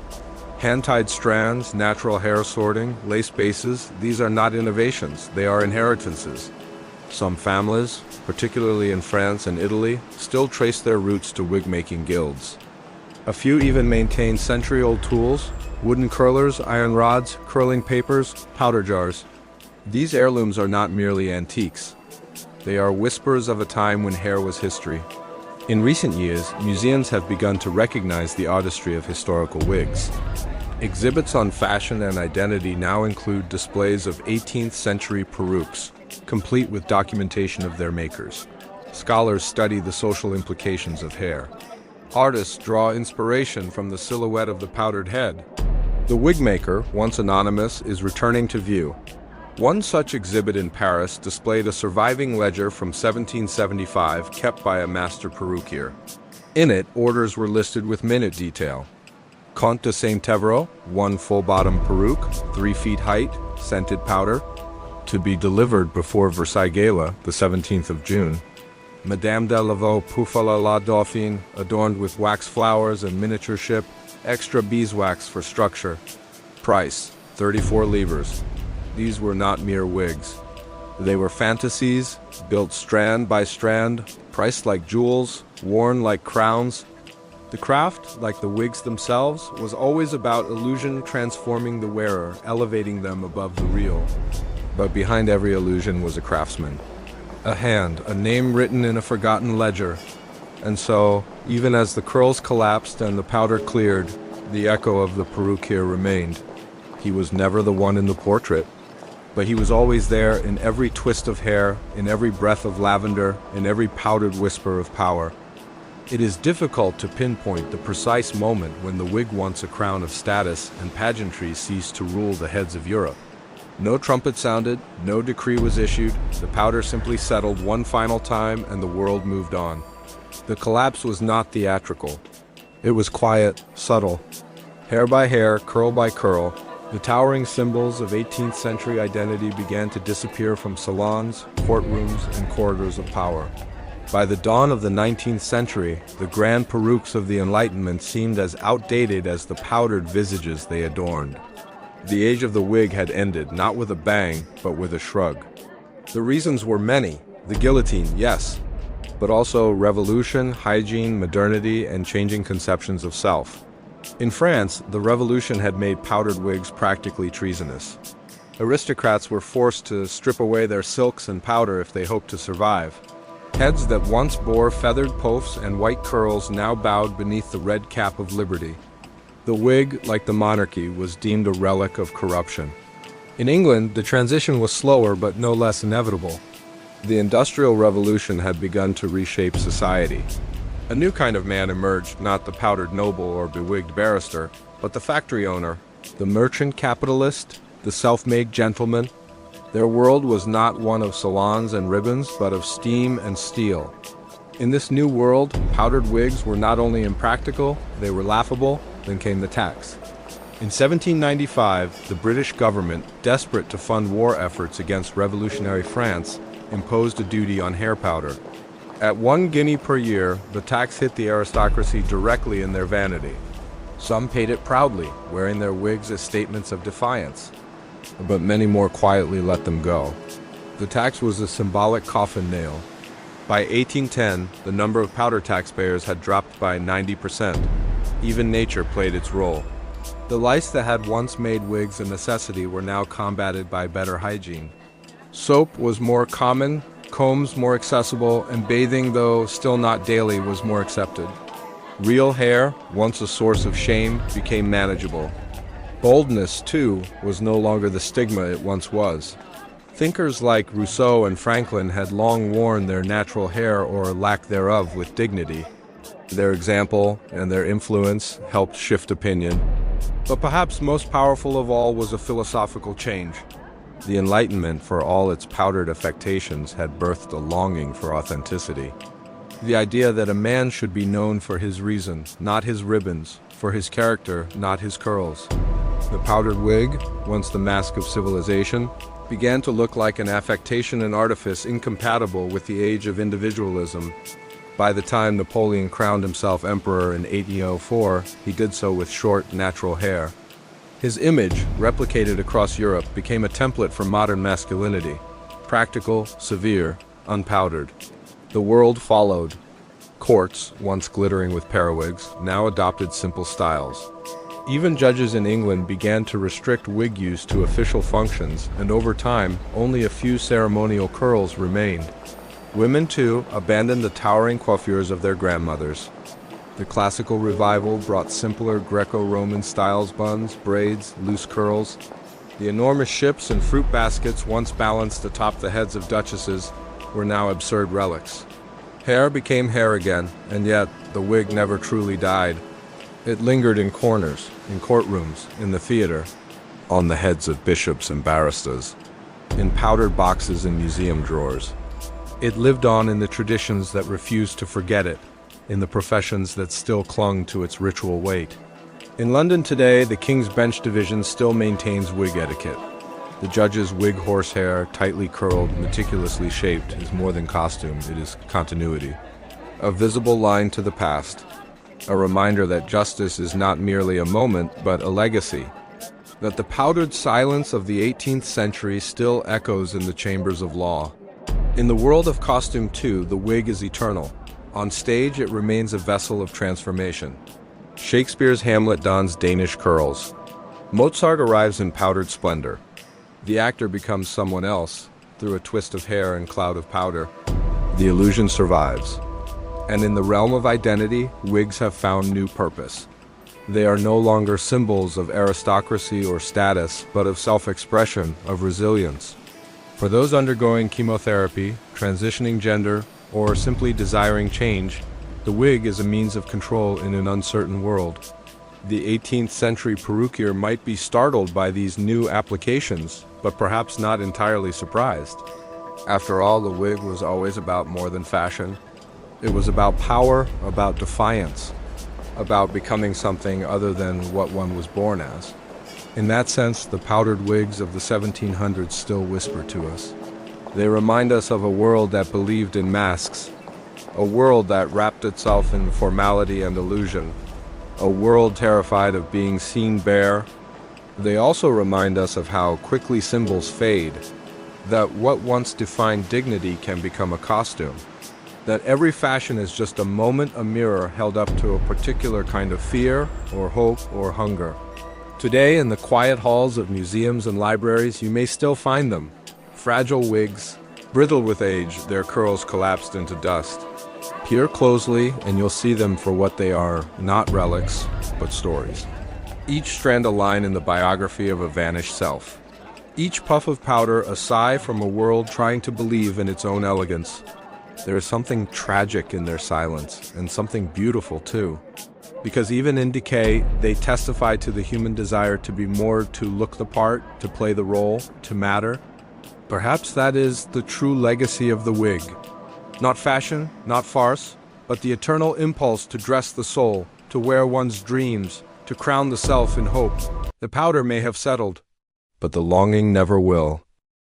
Hand-tied strands, natural hair sorting, lace bases, these are not innovations, they are inheritances. Some families, particularly in France and Italy, still trace their roots to wig-making guilds. A few even maintain century-old tools, wooden curlers, iron rods, curling papers, powder jars. These heirlooms are not merely antiques. They are whispers of a time when hair was history. In recent years, museums have begun to recognize the artistry of historical wigs. Exhibits on fashion and identity now include displays of 18th century perruques, complete with documentation of their makers. Scholars study the social implications of hair. Artists draw inspiration from the silhouette of the powdered head. The wig maker, once anonymous, is returning to view. One such exhibit in Paris displayed a surviving ledger from 1775 kept by a master perruquier. In it, orders were listed with minute detail. Comte de Saint-Evroult, 1 full-bottom peruque, 3 feet height, scented powder, to be delivered before Versailles Gala, the 17th of June. Madame de Lavaux Pouffala la Dauphine, adorned with wax flowers and miniature ship, extra beeswax for structure. Price, 34 livres. These were not mere wigs. They were fantasies, built strand by strand, priced like jewels, worn like crowns. The craft, like the wigs themselves, was always about illusion transforming the wearer, elevating them above the real. But behind every illusion was a craftsman. A hand, a name written in a forgotten ledger. And so, even as the curls collapsed and the powder cleared, the echo of the perruquier remained. He was never the one in the portrait. But he was always there in every twist of hair, in every breath of lavender, in every powdered whisper of power. It is difficult to pinpoint the precise moment when the wig, once a crown of status and pageantry, ceased to rule the heads of Europe. No trumpet sounded, no decree was issued, the powder simply settled one final time and the world moved on. The collapse was not theatrical. It was quiet, subtle. Hair by hair, curl by curl, the towering symbols of 18th century identity began to disappear from salons, courtrooms, and corridors of power. By the dawn of the 19th century, the grand perukes of the Enlightenment seemed as outdated as the powdered visages they adorned. The age of the wig had ended, not with a bang, but with a shrug. The reasons were many. The guillotine, yes, but also revolution, hygiene, modernity, and changing conceptions of self. In France, the revolution had made powdered wigs practically treasonous. Aristocrats were forced to strip away their silks and powder if they hoped to survive. Heads that once bore feathered poufs and white curls now bowed beneath the red cap of liberty. The wig, like the monarchy, was deemed a relic of corruption. In England, the transition was slower but no less inevitable. The Industrial Revolution had begun to reshape society. A new kind of man emerged, not the powdered noble or bewigged barrister, but the factory owner, the merchant capitalist, the self-made gentleman. Their world was not one of salons and ribbons, but of steam and steel. In this new world, powdered wigs were not only impractical, they were laughable. Then came the tax. In 1795, the British government, desperate to fund war efforts against revolutionary France, imposed a duty on hair powder. At 1 guinea per year, the tax hit the aristocracy directly in their vanity. Some paid it proudly, wearing their wigs as statements of defiance, but many more quietly let them go. The tax was a symbolic coffin nail. By 1810, the number of powder taxpayers had dropped by 90%. Even nature played its role. The lice that had once made wigs a necessity were now combated by better hygiene. Soap was more common, combs more accessible, and bathing, though still not daily, was more accepted. Real hair, once a source of shame, became manageable. Boldness, too, was no longer the stigma it once was. Thinkers like Rousseau and Franklin had long worn their natural hair or lack thereof with dignity. Their example and their influence helped shift opinion. But perhaps most powerful of all was a philosophical change. The Enlightenment, for all its powdered affectations, had birthed a longing for authenticity. The idea that a man should be known for his reason, not his ribbons, for his character, not his curls. The powdered wig, once the mask of civilization, began to look like an affectation and artifice incompatible with the age of individualism. By the time Napoleon crowned himself emperor in 1804, he did so with short, natural hair. His image, replicated across Europe, became a template for modern masculinity. Practical, severe, unpowdered. The world followed. Courts, once glittering with periwigs, now adopted simple styles. Even judges in England began to restrict wig use to official functions, and over time, only a few ceremonial curls remained. Women, too, abandoned the towering coiffures of their grandmothers. The classical revival brought simpler Greco-Roman styles, buns, braids, loose curls. The enormous ships and fruit baskets once balanced atop the heads of duchesses were now absurd relics. Hair became hair again, and yet the wig never truly died. It lingered in corners, in courtrooms, in the theater, on the heads of bishops and barristers, in powdered boxes in museum drawers. It lived on in the traditions that refused to forget it, in the professions that still clung to its ritual weight. In London today, the King's Bench Division still maintains wig etiquette. The judge's wig horsehair, tightly curled, meticulously shaped, is more than costume, it is continuity. A visible line to the past. A reminder that justice is not merely a moment, but a legacy. That the powdered silence of the 18th century still echoes in the chambers of law. In the world of costume, too, the wig is eternal. On stage, it remains a vessel of transformation. Shakespeare's Hamlet dons Danish curls. Mozart arrives in powdered splendor. The actor becomes someone else through a twist of hair and cloud of powder. The illusion survives. And in the realm of identity, wigs have found new purpose. They are no longer symbols of aristocracy or status, but of self-expression, of resilience. For those undergoing chemotherapy, transitioning gender, or simply desiring change, the wig is a means of control in an uncertain world. The 18th century perruquier might be startled by these new applications, but perhaps not entirely surprised. After all, the wig was always about more than fashion. It was about power, about defiance, about becoming something other than what one was born as. In that sense, the powdered wigs of the 1700s still whisper to us. They remind us of a world that believed in masks, a world that wrapped itself in formality and illusion, a world terrified of being seen bare. They also remind us of how quickly symbols fade, that what once defined dignity can become a costume, that every fashion is just a moment, a mirror held up to a particular kind of fear or hope or hunger. Today, in the quiet halls of museums and libraries, you may still find them. Fragile wigs, brittle with age, their curls collapsed into dust. Peer closely and you'll see them for what they are, not relics, but stories. Each strand a line in the biography of a vanished self. Each puff of powder a sigh from a world trying to believe in its own elegance. There is something tragic in their silence, and something beautiful too. Because even in decay, they testify to the human desire to be more, to look the part, to play the role, to matter. Perhaps that is the true legacy of the wig. Not fashion, not farce, but the eternal impulse to dress the soul, to wear one's dreams, to crown the self in hope. The powder may have settled, but the longing never will.